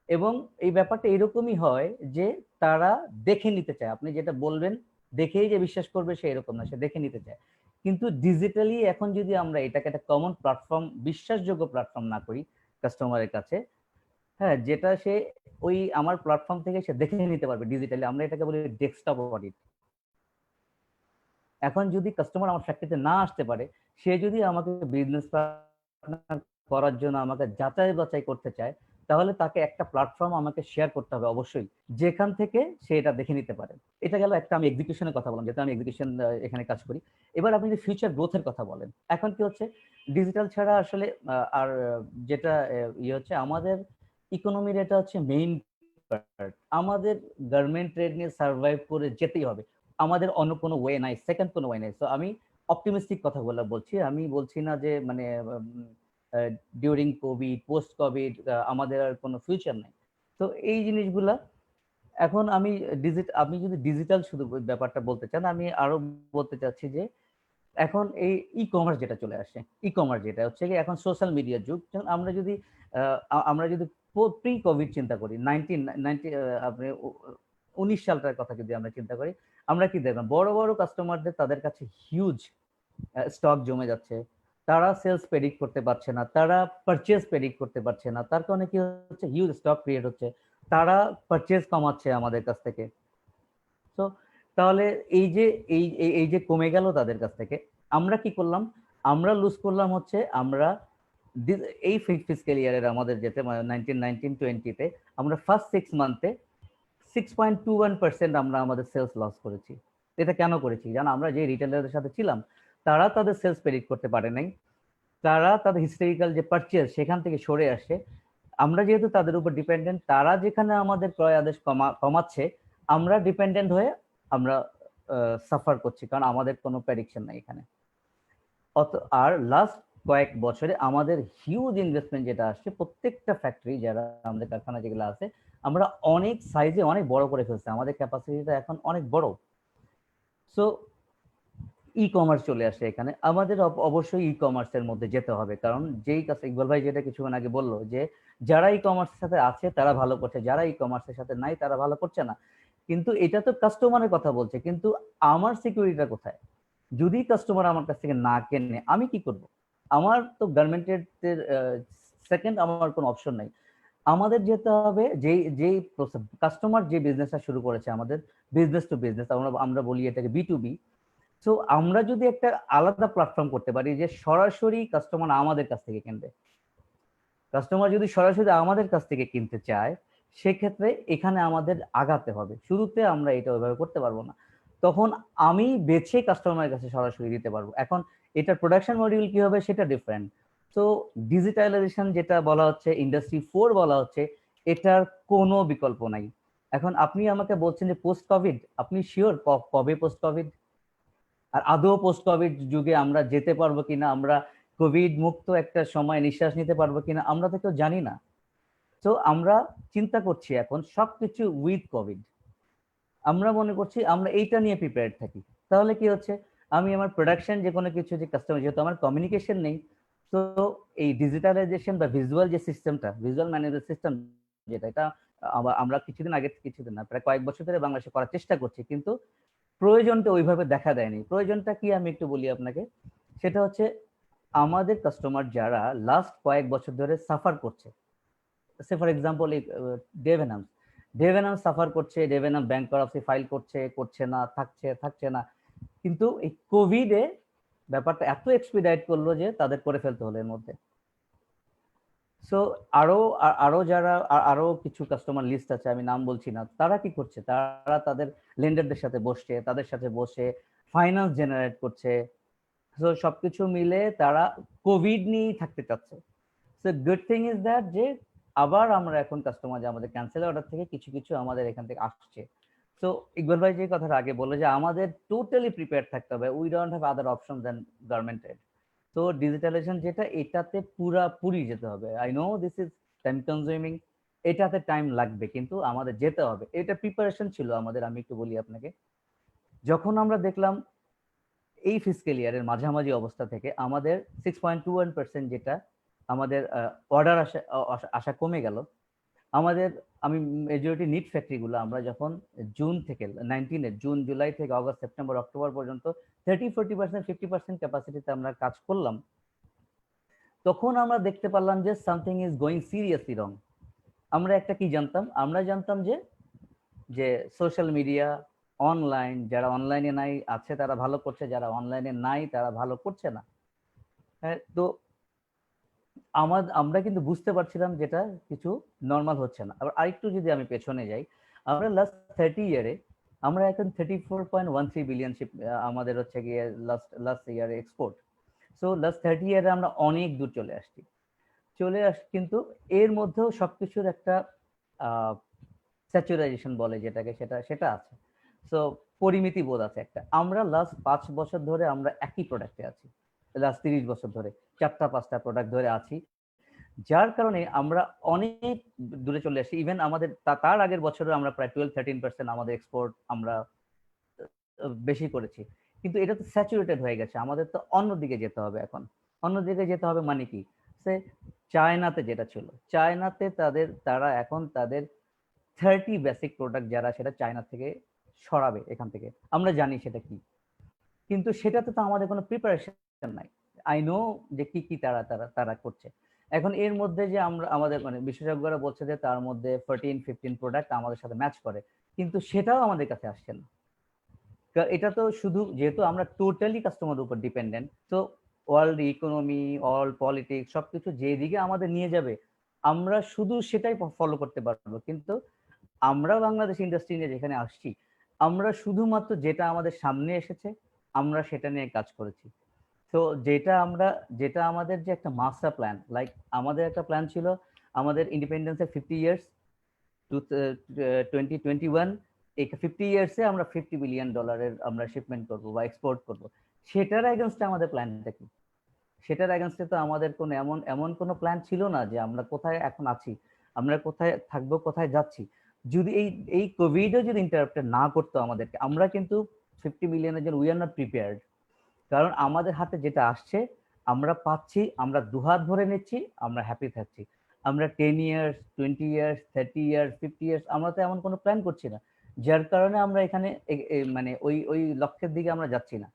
এবং এই ব্যাপারটা এরকমই হয় যে তারা দেখে নিতে চায়, আপনি যেটা বলবেন দেখেই যে বিশ্বাস করবে সে এরকম না, সে দেখে নিতে চায়। কিন্তু ডিজিটালি এখন যদি আমরা এটাকে একটা কমন প্ল্যাটফর্ম, বিশ্বাসযোগ্য প্ল্যাটফর্ম না করি কাস্টমারের কাছে, হ্যাঁ, যেটা সে ওই আমার প্ল্যাটফর্ম থেকে সে দেখে নিতে পারবে ডিজিটালি, আমরা এটাকে বলি ডেস্কটপ অডিট। এখন যদি কাস্টমার আমার ফ্যাক্টরিতে না আসতে পারে, সে যদি আমাকে বিজনেস পার্টনার করার জন্য আমাকে যাচাই বাছাই করতে চায়, তাহলে তাকে একটা প্ল্যাটফর্ম আমাকে শেয়ার করতে হবে অবশ্যই, যেখান থেকে সে এটা দেখে নিতে পারে। এটা গেল একটা, আমি এক্সিকিউশনের কথা বললাম, যেহেতু আমি এক্সিকিউশন এখানে কাজ করি। এবার আপনি যদি ফিউচার গ্রোথের কথা বলেন, এখন কি হচ্ছে, ডিজিটাল ছাড়া আসলে আর যেটা ইয়ে হচ্ছে, আমাদের ইকোনমির এটা হচ্ছে মেইন পার্ট। আমাদের গার্মেন্ট ট্রেড নিয়ে সার্ভাইভ করে যেতেই হবে, আমাদের অন্য কোনো ওয়ে নাই, সেকেন্ড কোনো ওয়ে নাই। তো আমি অপটিমিস্টিক কথাগুলো বলছি, আমি বলছি না যে মানে ডিউরিং কোভিড, পোস্ট কোভিড, আমাদের আর কোনো ফিউচার নেই। তো এই জিনিসগুলা এখন আমি যদি ডিজিটাল শুধু ব্যাপারটা বলতে চান, আমি আরো বলতে চাচ্ছি যে এখন এই ই কমার্স যেটা চলে আসে, ই কমার্স যেটা হচ্ছে কি এখন সোশ্যাল মিডিয়ার যুগ। যেমন আমরা যদি প্রি কোভিড চিন্তা করি, 1990 আপনি 19 সালটার কথা যদি আমরা চিন্তা করি, আমরা কি দেখলাম বড় বড় কাস্টমারদের তাদের কাছে হিউজ স্টক জমে যাচ্ছে, তারা সেলস প্রেডিক্ট করতে পারছে না, তারা পারচেজ প্রেডিক্ট করতে পারছে না, তার কারণে কি হচ্ছে হিউজ স্টক ক্রিয়েট হচ্ছে, তারা পারচেজ কমাচ্ছে আমাদের কাছ থেকে। তো তাহলে এই যে এই যে কমে গেল তাদের কাছ থেকে, আমরা কি করলাম? আমরা লুজ করলাম হচ্ছে আমরা এই ফিসক্যাল ইয়ারের আমাদের যেতে 19-20 আমরা ফার্স্ট 6 মান্থে 6.21% আমরা আমাদের সেলস লস করেছি। এটা কেন করেছি জানো? আমরা যে রিটেলারদের সাথে ছিলাম তারা তাদের সেলস প্রেডিক্ট করতে পারে নাই, তারা তাদের হিস্টোরিক্যাল যে পারচেজ সেখান থেকে সরে আসে। আমরা যেহেতু তাদের উপর ডিপেন্ডেন্ট, তারা যেখানে আমাদের ক্রয় আদেশ কমাচ্ছে, আমরা ডিপেন্ডেন্ট হয়ে আমরা সাফার করছি, কারণ আমাদের কোনো প্রেডিকশন নাই এখানে। আর লাস্ট কয়েক বছরে আমাদের হিউজ ইনভেস্টমেন্ট যেটা আসছে, প্রত্যেকটা ফ্যাক্টরি যারা আমাদের কারখানা যেগুলো আছে, আমরা অনেক সাইজে অনেক বড় করে ফেলছি, আমাদের ক্যাপাসিটিটা এখন অনেক বড়। সো ই কমার্স চলে আসে এখানে, আমাদের অবশ্যই ই কমার্সের মধ্যে যেতে হবে, কারণ যেই কাছে ইকবাল ভাই যেটা কিছুক্ষণ আগে বললো যে যারা ই কমার্সের সাথে আছে তারা ভালো করছে, যারা ই কমার্সের সাথে নাই তারা ভালো করছে না। কিন্তু এটা তো কাস্টমারের কথা বলছে, কিন্তু আমার সিকিউরিটিটা কোথায়? যদি কাস্টমার আমার কাছ থেকে না কেনে আমি কি করব? আমার তো গার্মেন্টের সেকেন্ড আমার কোনো অপশন নাই। আমাদের যেতে হবে যেই কাস্টমার যে বিজনেসটা শুরু করেছে, আমাদের বিজনেস টু বিজনেস, আমরা বলি এটাকে B2B। সো আমরা যদি একটা আলাদা প্ল্যাটফর্ম করতে পারি যে সরাসরি কাস্টমার আমাদের কাছ থেকে কিনবে, কাস্টমার যদি সরাসরি আমাদের কাছ থেকে কিনতে চায়, সেক্ষেত্রে এখানে আমাদের আগাতে হবে। শুরুতে আমরা এটা ওইভাবে করতে পারবো না, তখন আমি বেছে কাস্টমারের কাছে সরাসরি দিতে পারবো। এখন এটা প্রোডাকশন মডিউল কি হবে সেটা ডিফারেন্ট। তো ডিজিটালাইজেশন যেটা বলা হচ্ছে, ইন্ডাস্ট্রি 4 বলা হচ্ছে, এটার কোনো বিকল্প নাই। এখন আপনি আমাকে বলছেন যে পোস্ট কোভিড, আপনি শিওর কবে পোস্ট কোভিড? আর আদৌ পোস্ট কোভিড যুগে আমরা যেতে পারবো কিনা, আমরা কোভিড মুক্ত একটা সময় নিঃশ্বাস নিতে পারবো কিনা, আমরা তো কেউ জানি না। তো আমরা চিন্তা করছি এখন সবকিছু উইথ কোভিড, আমরা মনে করছি আমরা এইটা নিয়ে প্রিপেয়ার্ড থাকি। তাহলে কি হচ্ছে, আমি আমার প্রোডাকশন যে কোনো কিছু যে কাস্টমার, যেহেতু আমার কমিউনিকেশন নেই, তো এই ডিজিটালাইজেশন বা ভিজুয়াল যে সিস্টেমটা, ভিজুয়াল ম্যানেজমেন্ট সিস্টেম যেটা, এটা আমরা কিছুদিন না প্রায় কয়েক বছর ধরে বাংলাদেশে করার চেষ্টা করছি, কিন্তু প্রয়োজনটা ওইভাবে দেখা দেয়নি। প্রয়োজনটা কি আমি একটু বলি আপনাকে, সেটা হচ্ছে আমাদের কাস্টমার যারা লাস্ট কয়েক বছর ধরে সাফার করছে, সে ফর এক্সাম্পল এই ডেভেনাম সাফার করছে, ডেভেনাম ব্যাংকরাপসি ফাইল করছে না, থাকছে না, কিন্তু এই কোভিডে ব্যাপারটা এত এক্সপিডাইট করলো যে তাদের করে ফেলতে হলো এর মধ্যে। সো আরো কিছু কাস্টমার লিস্ট আছে, আমি নাম বলছি না, তারা কি করছে, তারা তাদের লেন্ডারদের সাথে বসে ফাইন্যান্স জেনারেট করছে। সো সবকিছু মিলে তারা কোভিড নিয়েই থাকতে চাচ্ছে। So good thing is that যে আবার আমরা এখন কাস্টমার যে আমাদের ক্যান্সেল অর্ডার থেকে কিছু আমাদের এখান থেকে আসছে। সো ইকবাল ভাই যে কথাটা আগে বললো যে আমাদের টোটালি প্রিপেয়ার থাকতে হবে, we don't have other option then garmented. তো ডিজিটালাইজেশন যেটা, এটাতে পুরি যেতে হবে। I know this is time consuming, এটাতে টাইম লাগবে, কিন্তু আমাদের যেতে হবে। এটা প্রিপারেশন ছিল আমাদের। আমি একটু বলি আপনাকে, যখন আমরা দেখলাম এই ফিসক্যাল ইয়ারের মাঝামাঝি অবস্থা থেকে আমাদের 6.21% যেটা আমাদের অর্ডার আসা কমে গেল, আমি মেজরিটি নিট ফ্যাক্টরিগুলো আমরা যখন জুন থেকে 19-এর জুন, জুলাই থেকে অগস্ট, সেপ্টেম্বর, অক্টোবর পর্যন্ত 30-40%, 50% ক্যাপাসিটিতে আমরা কাজ করলাম, তখন আমরা দেখতে পারলাম যে সামথিং ইজ গোয়িং সিরিয়াসলি রং। আমরা একটা কি জানতাম? আমরা জানতাম যে সোশ্যাল মিডিয়া, অনলাইন, যারা অনলাইনে নাই আছে তারা ভালো করছে, যারা অনলাইনে নাই তারা ভালো করছে না। হ্যাঁ, তো আমরা কিন্তু বুঝতে পারছিলাম যেটা কিছু নর্মাল হচ্ছে না। আবার আরেকটু যদি আমি পেছনে যাই, আমরা লাস্ট 30 ইয়ারে আমরা এখন 34.13 বিলিয়ন শিপ আমাদের হচ্ছে গিয়ে লাস্ট ইয়ারে এক্সপোর্ট। সো লাস্ট 30 ইয়ারে আমরা অনেক দূর চলে কিন্তু এর মধ্যেও সবকিছুর একটা স্যাচুরাইজেশন বলে যেটাকে, সেটা আছে। সো পরিমিতি বোধ আছে একটা। আমরা লাস্ট 5 বছর ধরে আমরা একই প্রোডাক্টে আছি। লাস্ট 30 বছর ধরে 4টা 5টা প্রোডাক্ট ধরে আছি, যার কারণে আমরা অনেক দূরে চলে আসি। ইভেন আমাদের তার আগের বছরে আমরা প্রায় 12-13% আমাদের এক্সপোর্ট আমরা বেশি করেছি, কিন্তু এটা তো স্যাচুরেটেড হয়ে গেছে, আমাদের তো অন্যদিকে যেতে হবে। এখন অন্যদিকে যেতে হবে মানে কি, সে চায়নাতে যেটা ছিল, চায়নাতে তারা এখন তাদের 30 বেসিক প্রোডাক্ট যারা সেটা চায়না থেকে সরাবে এখান থেকে, আমরা জানি সেটা কি, কিন্তু সেটাতে তো আমাদের কোনো প্রিপারেশন নাই। আই নো যে কি কি তারা তারা তারা করছে। এখন এর মধ্যে যে আমরা আমাদের মানে বিশেষজ্ঞরা বলছে যে তার মধ্যে 14-15 প্রোডাক্ট আমাদের সাথে ম্যাচ করে, কিন্তু সেটাও আমাদের কাছে আসছে না। এটা তো শুধু যেহেতু আমরা টোটালি কাস্টমার উপর ডিপেন্ডেন্ট, তো ওয়ার্ল্ড ইকোনমি, অল পলিটিক্স সবকিছু যেদিকে আমাদের নিয়ে যাবে আমরা শুধু সেটাই ফলো করতে পারবো। কিন্তু আমরা বাংলাদেশ ইন্ডাস্ট্রি নিয়ে যেখানে আসছি, আমরা শুধুমাত্র যেটা আমাদের সামনে এসেছে আমরা সেটা নিয়ে কাজ করেছি। তো যেটা আমাদের যে একটা মাস্টার প্ল্যান, লাইক আমাদের একটা প্ল্যান ছিল আমাদের ইন্ডিপেন্ডেন্সের 50 ইয়ার্স 2021, এই 50 ইয়ার্সে আমরা $50 বিলিয়ন আমরা শিপমেন্ট করবো বা এক্সপোর্ট করবো। সেটার এগেনস্টে আমাদের প্ল্যানটা কি? সেটার এগেনস্টে তো আমাদের কোনো এমন কোনো প্ল্যান ছিল না যে আমরা কোথায় এখন আছি, আমরা কোথায় থাকবো, কোথায় যাচ্ছি। যদি এই কোভিডও যদি ইন্টারাপ্টেড না করতো আমাদেরকে, আমরা কিন্তু 50 মিলিয়নের জন্য উই আর নট প্রিপেয়ার্ড। কারণ আমাদের হাতে যেটা আসছে আমরা পাচ্ছি, আমরা দুহাত ভরে নিচ্ছি, আমরা হ্যাপি থাকছি। আমরা 10 ইয়ার্স, 20 ইয়ার্স, 30 ইয়ার্স, 50 ইয়ার্স আমরা তো এমন কোনো প্ল্যান করছি না, যার কারণে আমরা এখানে মানে ওই লক্ষ্যের দিকে আমরা যাচ্ছি না।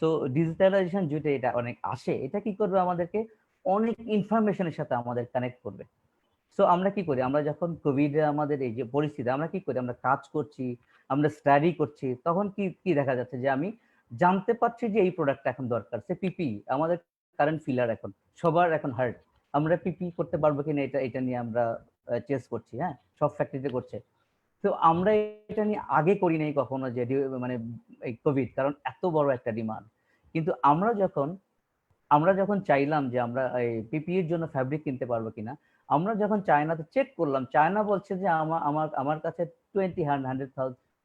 সো ডিজিটালাইজেশন যেটা এটা অনেক আসে, এটা কি করবে আমাদেরকে অনেক ইনফরমেশনের সাথে আমাদের কানেক্ট করবে। সো আমরা কি করি, আমরা যখন কোভিড আমাদের এই যে পরিস্থিতি, আমরা কি করি, আমরা কাজ করছি, আমরা স্টাডি করছি, তখন কি কি দেখা যাচ্ছে যে আমি জানতে পারছি যে এই প্রোডাক্টটা এখন দরকার। সে পিপি আমাদের কারেন্ট ফিলার, এখন সবার এখন হার্ট, আমরা পিপি করতে পারবো কিনা এটা নিয়ে আমরা চেস করছি। হ্যাঁ, সব ফ্যাক্টরিতে করছে। তো আমরা এটা নিয়ে আগে করি নাই কখনো যে মানে এই কোভিড, কারণ এত বড় একটা ডিমান্ড। কিন্তু আমরা যখন চাইলাম যে আমরা এই পিপিইর জন্য ফ্যাব্রিক কিনতে পারবো কিনা, আমরা যখন চায়নাতে চেক করলাম, চায়না বলছে যে আমার কাছে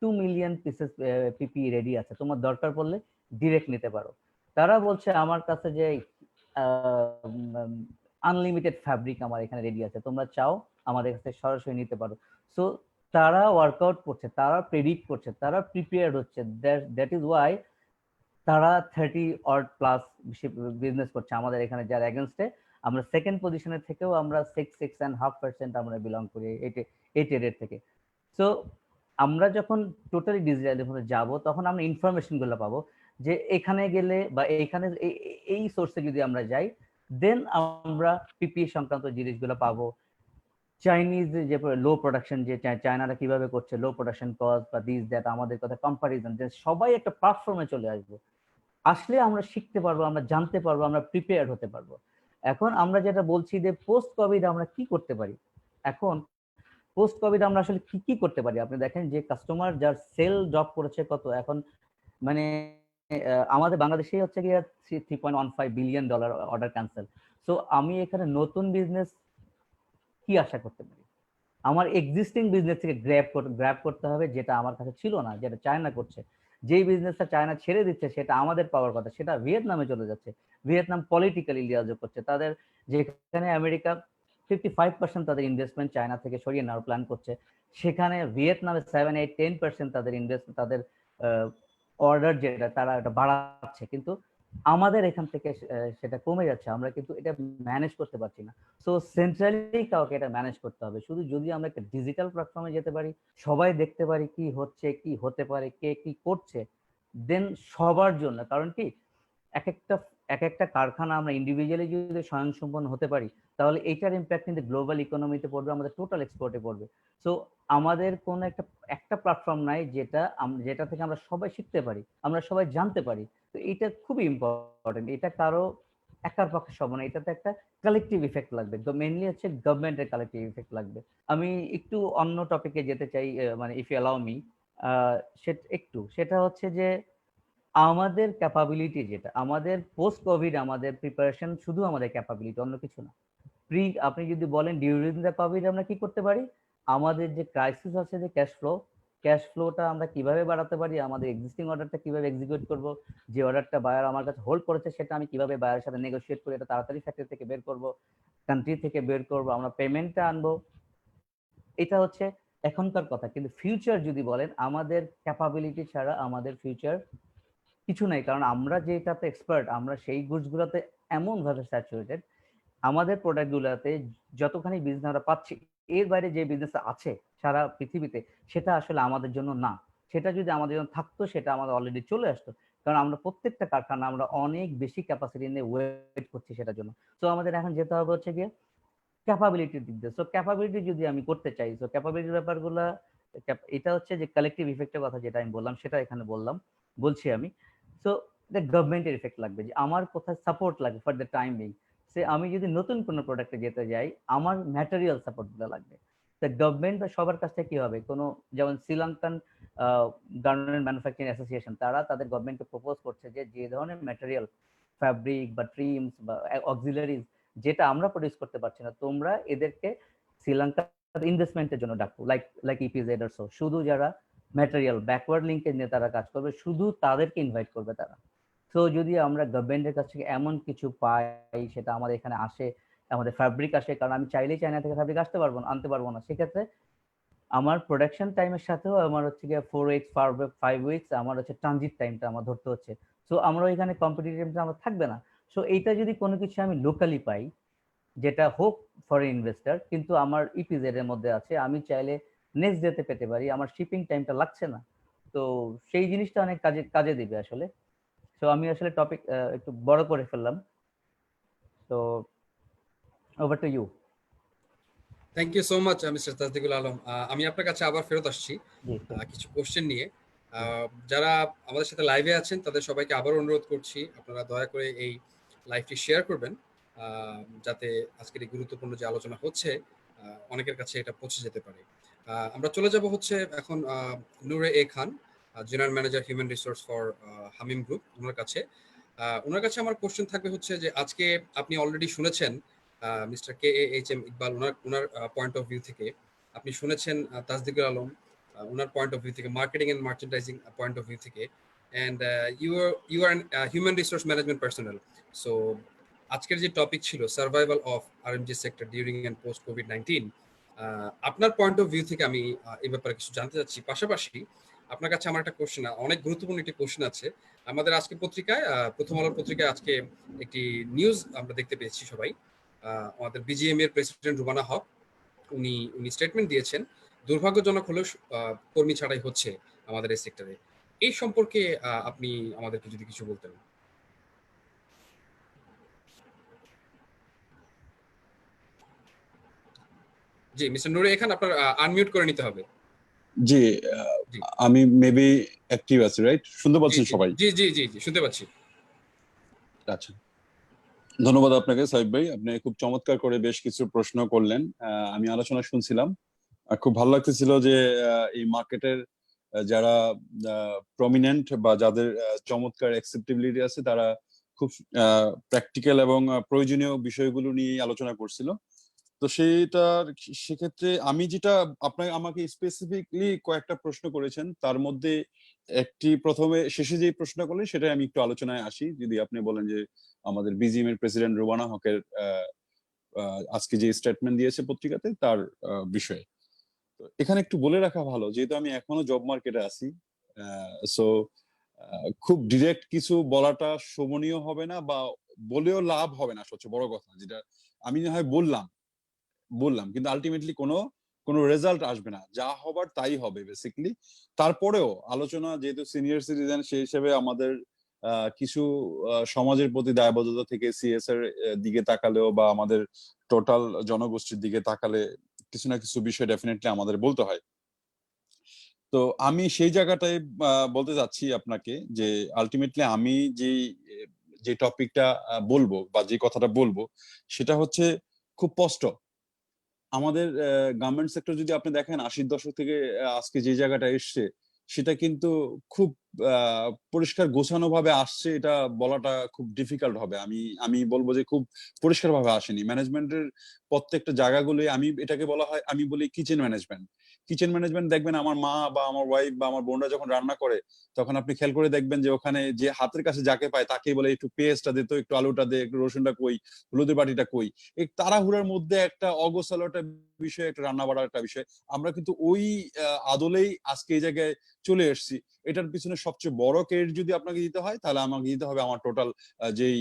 2 মিলিয়ন পিসেস পিপিই রেডি আছে, তোমার দরকার পড়লে ডিরেক্ট নিতে পারো। তারা বলছে আমার কাছে যে আনলিমিটেড ফ্যাব্রিক আমার এখানে রেডি আছে, তোমরা চাও আমাদের কাছে সরাসরি নিতে পারো। সো তারা ওয়ার্কআউট করছে, তারা প্রেডিক্ট করছে, তারা প্রিপেয়ার্ড হচ্ছে। দ্যাট ইজ ওয়াই তারা 30+ বিজনেস করছে আমাদের এখানে, যার এগেনস্টে আমরা সেকেন্ড পজিশনের থেকেও আমরা 6.5% আমরা বিলং করি এই ট্রেডের থেকে। সো আমরা যখন টোটালি ডিজিটালের মধ্যে যাব, তখন আমরা ইনফরমেশন গুলো পাবো যে এখানে গেলে বা এখানে এই সোর্সে যদি আমরা যাই, দেন আমরা পিপি সংক্রান্ত জিনিসগুলো পাবো। চাইনিজ যে লো প্রোডাকশন, যে চায়নারা কিভাবে করছে, লো প্রোডাকশন কস্ট বা দিস দ্যাট, আমাদের কথা কম্পারিজন, যে সবাই একটা প্ল্যাটফর্মে চলে আসবো। আসলে আমরা শিখতে পারবো, আমরা জানতে পারবো, আমরা প্রিপেয়ার হতে পারবো। এখন আমরা যেটা বলছি যে পোস্ট কোভিড আমরা কি করতে পারি, এখন পোস্ট কোভিড আমরা আসলে কি কি করতে পারি। আপনি দেখেন যে কাস্টমার যার সেল ড্রপ করেছে কত, এখন মানে আমাদের বাংলাদেশেই হচ্ছে গিয়ে $3.15 বিলিয়ন অর্ডার ক্যান্সেল। সো আমি এখানে নতুন বিজনেস কি আশা করতে পারি? আমার এক্সিস্টিং বিজনেস থেকে গ্র্যাব করতে হবে, যেটা আমার কাছে ছিল না, যেটা চায়না করছে। যেই বিজনেসটা চায়না ছেড়ে দিচ্ছে সেটা আমাদের পাওয়ার কথা, সেটা ভিয়েতনামে চলে যাচ্ছে। ভিয়েতনাম পলিটিক্যালি লিয়াজও করছে, তাদের যেখানে আমেরিকা 55% তাদের ইনভেস্টমেন্ট চায়না থেকে সরিয়ে নেওয়ার প্ল্যান করছে, সেখানে ভিয়েতনামে 7-8-10% তাদের ইনভেস্টমেন্ট, তাদের অর্ডার যেটা তারা এটা বাড়াচ্ছে, কিন্তু আমাদের এখান থেকে সেটা কমে যাচ্ছে। আমরা কিন্তু এটা ম্যানেজ করতে পারছি না। সো সেন্ট্রালি কাউকে এটা ম্যানেজ করতে হবে। শুধু যদি আমরা একটা ডিজিটাল প্ল্যাটফর্মে যেতে পারি, সবাই দেখতে পারি কি হচ্ছে, কি হতে পারে, কে কি করছে, দেন সবার জন্য। কারণ কি এক একটা কারখানা আমরা ইন্ডিভিজুয়ালি যদি স্বয়ংসম্পন্ন হতে পারি, তাহলে এইটার ইম্প্যাক্ট কিন্তু গ্লোবাল ইকোনমিতে পড়বে, আমাদের টোটাল এক্সপোর্টে পড়বে। সো আমাদের কোন একটা প্ল্যাটফর্ম নাই যেটা থেকে আমরা সবাই শিখতে পারি, আমরা সবাই জানতে পারি। তো এটা খুবই ইম্পর্টেন্ট। এটা কারো একার পক্ষে সম্ভব না, এটাতে একটা কালেকটিভ ইফেক্ট লাগবে। মেইনলি হচ্ছে গভর্নমেন্টের কালেকটিভ ইফেক্ট লাগবে। আমি একটু অন্য টপিকে যেতে চাই, মানে ইফ ইউ অ্যালাউ মি, সেটা হচ্ছে যে আমাদের ক্যাপাবিলিটি, যেটা আমাদের পোস্ট কোভিড আমাদের প্রিপারেশন, শুধু আমাদের ক্যাপাবিলিটি, অন্য কিছু না। আপনি যদি বলেন ডিউরিং দ্য কোভিড আমরা কি করতে পারি, আমাদের যে ক্রাইসিস আছে, যে ক্যাশ ফ্লো, ক্যাশ ফ্লোটা আমরা কিভাবে বাড়াতে পারি, আমাদের এক্সিস্টিং অর্ডারটা কিভাবে এক্সিকিউট করব, যে অর্ডারটা বায়ার আমার কাছে হোল্ড করেছে সেটা আমি কিভাবে বায়ারের সাথে নেগোশিয়েট করে এটা তাড়াতাড়ি ফ্যাক্টরি থেকে বের করব, কান্ট্রি থেকে বের করব, আমরা পেমেন্টটা আনবো। এটা হচ্ছে এখনকার কথা, কিন্তু ফিউচার যদি বলেন, আমাদের ক্যাপাবিলিটি ছাড়া আমাদের ফিউচার কিছু নাই, কারণ আমরা যেটাতে এক্সপার্ট, আমরা সেই গুডসগুলোতে এমন ভাবে স্যাচুরেটেড, আমাদের প্রোডাক্টগুলোতে যতখানি বিজনেস আমরা পাচ্ছি, এর বাইরে যে বিজনেস আছে সারা পৃথিবীতে, সেটা আসলে আমাদের জন্য না। সেটা যদি আমাদের জন্য থাকতো, সেটা আমাদের অলরেডি চলে আসতো, কারণ আমরা প্রত্যেকটা কারখানা আমরা অনেক বেশি ক্যাপাসিটি নিয়ে ওয়েট করছি সেটার জন্য। তো আমাদের এখন যেতে হবে হচ্ছে গিয়ে ক্যাপাবিলিটির দিক দিয়ে। সো ক্যাপাবিলিটি যদি আমি করতে চাই, সো ক্যাপাবিলিটির ব্যাপারগুলো, এটা হচ্ছে যে কালেকটিভ ইফেক্টের কথা যেটা আমি বললাম, সেটা এখানে বলছি আমি। সো গভর্নমেন্টের ইফেক্ট লাগবে, যে আমার কোথায় সাপোর্ট লাগবে ফর দ্য টাইম বিং। সে আমি যদি নতুন কোনো প্রোডাক্টে যেতে যাই, আমার ম্যাটেরিয়াল সাপোর্টগুলো লাগবে। তা গভর্নমেন্ট বা সবার কাছ থেকে কি হবে, কোনো যেমন শ্রীলঙ্কান গার্মেন্ট ম্যানুফ্যাকচারিং অ্যাসোসিয়েশন, তারা তাদের গভর্নমেন্টকে প্রপোজ করছে যে যে ধরনের ম্যাটেরিয়াল, ফ্যাব্রিক বা ট্রিমস বা অক্সিলারিজ যেটা আমরা প্রডিউস করতে পারছি না, তোমরা এদেরকে শ্রীলঙ্কার ইনভেস্টমেন্টের জন্য ডাকো, লাইক ইপিজেড আর সো। শুধু যারা ম্যাটেরিয়াল ব্যাকওয়ার্ড লিঙ্কেজ নিয়ে তারা কাজ করবে, শুধু তাদেরকে ইনভাইট করবে তারা। তো যদি আমরা গভর্নমেন্টের কাছ থেকে এমন কিছু পাই, সেটা আমাদের এখানে আসে, আমাদের ফ্যাব্রিক আসে, কারণ আমি চাইলেই চায়না থেকে ফ্যাব্রিক আনতে পারবো না, সেক্ষেত্রে আমার প্রোডাকশন টাইমের সাথেও আমার হচ্ছে গিয়ে 4 উইকস 5 উইকস আমার হচ্ছে ট্রানজিট টাইমটা আমার ধরতে হচ্ছে। সো আমরা এখানে কম্পিটিটিভটা আমার থাকবে না। সো এইটা যদি কোনো কিছু আমি লোকালি পাই, যেটা হোক ফরেন ইনভেস্টর, কিন্তু আমার ইপিজেড এর মধ্যে আছে, আমি চাইলে নেক্সট ডেতে পেতে পারি, আমার শিপিং টাইমটা লাগছে না। তো সেই জিনিসটা অনেক কাজে দিবে আসলে। তো আমি আসলে টপিক একটু বড় করে ফেললাম। তো over to you. Thank you so much mister Tasdikul Alam. আমি আপনার কাছে আবার ফেরত আসছি জি কিছু কোশ্চেন নিয়ে। যারা আমাদের সাথে লাইভে আছেন তাদের সবাইকে আবার অনুরোধ করছি, আপনারা দয়া করে এই লাইভটি শেয়ার করবেন, যাতে আজকের এই গুরুত্বপূর্ণ যে আলোচনা হচ্ছে অনেকের কাছে এটা পৌঁছে যেতে পারে। আমরা চলে যাব হচ্ছে এখন Noore E Khan, general manager human resource for Hamim group, ওনার কাছে আমার কোশ্চেন থাকবে হচ্ছে যে আজকে আপনি অলরেডি শুনেছেন মিস্টার KAHM ইকবাল ওনার পয়েন্ট অফ ভিউ থেকে, আপনি শুনেছেন তাসদিকুল আলম ওনার পয়েন্ট অফ ভিউ থেকে, marketing and merchandising point of view থেকে, and you are human resource management personal. So আজকের যে টপিক ছিল survival of RMG sector during and post কোভিড-19, আপনার পয়েন্ট অফ ভিউ থেকে আমি এই ব্যাপারে কিছু জানতে চাচ্ছি। পাশাপাশি আপনার কাছে আমার একটা কোশ্চেন, অনেক গুরুত্বপূর্ণ একটি কোশ্চেন আছে। আমাদের আজকে পত্রিকায় প্রথম আলোর পত্রিকায় আজকে একটি নিউজ আমরা দেখতে পেয়েছি সবাই। আমাদের বিজিএম এর প্রেসিডেন্ট রুবানা হক উনি স্টেটমেন্ট দিয়েছেন, দুর্ভাগ্যজনক হলেও কর্মী ছাড়াই হচ্ছে আমাদের এই সেক্টরে। এই সম্পর্কে আপনি আমাদেরকে যদি কিছু বলতেন। জি মিস্টার নুরে এখান, আপনার আনমিউট করে নিতে হবে। জি জি আমি মেবি অ্যাক্টিভ আছি, রাইট? শুনতে জি পাচ্ছেন জি সবাই? জি জি জি জি শুনতে পাচ্ছি। আচ্ছা, ধন্যবাদ আপনাকে সাহেব ভাই, আপনি খুব চমৎকার করে বেশ কিছু প্রশ্ন করলেন। আমি আলোচনা শুনছিলাম, খুব ভালো লাগতেছিল যে এই মার্কেটের যারা প্রমিনেন্ট বা যাদের চমৎকার অ্যাকসেপ্টেবিলিটি আছে, তারা খুব প্র্যাকটিক্যাল এবং প্রয়োজনীয় বিষয়গুলো নিয়ে আলোচনা করছিল। তো সেক্ষেত্রে আমি যেটা আমাকে স্পেসিফিকলি কয়েকটা প্রশ্ন করেছেন, তার মধ্যে একটি প্রথমে শেষে যে প্রশ্ন করলেন সেটাই আমি একটু আলোচনায় আসি। যদি আপনি বলেন যে আমাদের বিজিএম এর প্রেসিডেন্ট রুবানা হকের আজকে যে স্টেটমেন্ট দিয়েছে পত্রিকাতে তার বিষয়ে, তো এখানে একটু বলে রাখা ভালো, যেহেতু আমি এখনো জব মার্কেটে আছি, সো খুব ডিরেক্ট কিছু বলাটা শোভনীয় হবে না, বা বলেও লাভ হবে না। সবচেয়ে বড় কথা যেটা, আমি না হয় বললাম কিন্তু আলটিমেটলি কোনো রেজাল্ট আসবে না, যা হবার তাই হবে বেসিক্যালি। তারপরেও আলোচনা, যেহেতু সিনিয়র সিটিজেন, সেই হিসেবে আমাদের কিছু সমাজের প্রতি দায়বদ্ধতা থেকে সিএস এর দিকে তাকালেও বা আমাদের টোটাল জনগোষ্ঠীর দিকে তাকালে কিছু না কিছু বিষয় ডেফিনেটলি আমাদের বলতে হয়। তো আমি সেই জায়গাটায় বলতে চাচ্ছি আপনাকে যে আলটিমেটলি আমি যে টপিকটা বলবো বা যে কথাটা বলবো, সেটা হচ্ছে খুব স্পষ্ট। আমাদের গার্মেন্ট সেক্টর যদি আপনি দেখেন 80-র দশক থেকে আজকে যে জায়গাটা এসছে, সেটা কিন্তু খুব পরিষ্কার গোছানো ভাবে আসছে এটা বলাটা খুব ডিফিকাল্ট হবে। আমি বলবো যে খুব পরিষ্কার ভাবে আসেনি। ম্যানেজমেন্টের প্রত্যেকটা জায়গাগুলোই আমি এটাকে বলা হয়, আমি বলি কিচেন ম্যানেজমেন্ট। কিচেন ম্যানেজমেন্ট দেখবেন আমার মা বা আমার ওয়াইফ বা আমার বোনরা যখন রান্না করে তখন আপনি খেয়াল করে দেখবেন যে ওখানে যে হাতের কাছে যাকে পায় তাকেই বলে একটু পেঁয়াজটা দে, তো একটু আলুটা দে, একটু রসুনটা কই, হলুদের বাটিটা কই। এই তাড়াহুড়ার মধ্যে একটা অগোছালো একটা বিষয়, একটা রান্না বাড়ার একটা বিষয়। আমরা কিন্তু ওই আদলেই আজকে এই জায়গায় চলে এসেছি। এটার পিছনে সবচেয়ে বড় ক্রেডিট যদি আপনাকে দিতে হয় তাহলে আমাকে দিতে হবে আমার টোটাল যেই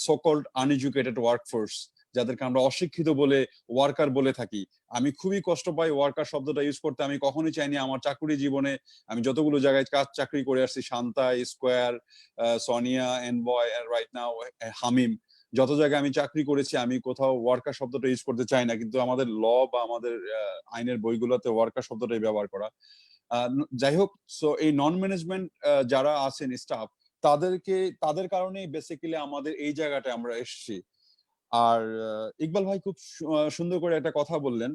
সো-কল্ড আনএডুকেটেড ওয়ার্কফোর্স, যাদেরকে আমরা অশিক্ষিত বলে ওয়ার্কার বলে থাকি। আমি খুবই কষ্ট পাই ওয়ার্কার শব্দটা ইউজ করতে। আমি কখনোই চাইনি আমার চাকরি জীবনে, আমি যতগুলো জায়গায় চাকরি করে আসছি, Shanta, Square, Sonia, Envoy, right now Hamim, যত জায়গায় আমি চাকরি করেছি আমি কোথাও ওয়ার্কার শব্দটা ইউজ করতে চাই না, কিন্তু আমাদের ল বা আমাদের আইনের বইগুলোতে ওয়ার্কার শব্দটাই ব্যবহার করা। যাই হোক, সো এই নন ম্যানেজমেন্ট যারা আছেন স্টাফ, তাদের কারণেই বেসিক্যালি আমাদের এই জায়গাটায় আমরা এসেছি। আর ইকবাল ভাই খুব সুন্দর করে একটা কথা বললেন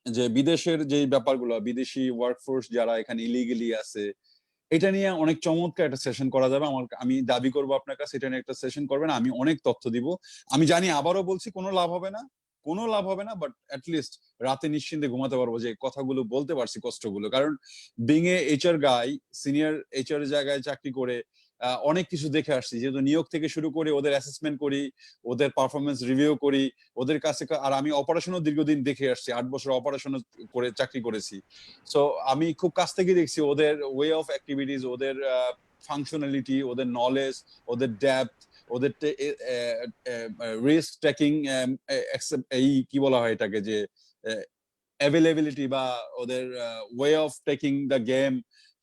যে বিদেশের যেই ব্যাপারগুলো, বিদেশি ওয়ার্কফোর্স যারা এখানে ইলিগালি আছে, এটা নিয়ে অনেক চমৎকার একটা সেশন করা যাবে। আমি দাবি করবো আপনার কাছে এটা নিয়ে একটা সেশন করবেন, আমি অনেক তথ্য দিব। আমি জানি, আবারও বলছি, কোনো লাভ হবে না, কোনো লাভ হবে না, বাট অ্যাটলিস্ট রাতে নিশ্চিন্তে ঘুমাতে পারবো যে কথাগুলো বলতে পারছি, কষ্টগুলো। কারণ being a HR guy, senior HR জায়গায় চাকরি করে অনেক কিছু দেখে আসছি, যেহেতু নিয়োগ থেকে শুরু করে ওদের অ্যাসেসমেন্ট করি, ওদের পারফরমেন্স রিভিউ করি, ওদের কাছে। আর আমি অপারেশনও দীর্ঘদিন দেখে আসছি, 8 বছর অপারেশন করে চাকরি করেছি। সো আমি খুব কাছ থেকে দেখছি ওদের ওয়ে অফ অ্যাক্টিভিটিস, ওদের ফাংশনালিটি, ওদের নলেজ, ওদের ডেপথ, ওদের রিস্ক টেকিং, এই কি বলা হয় এটাকে, যে অ্যাভেলেবিলিটি বা ওদের way of taking the game,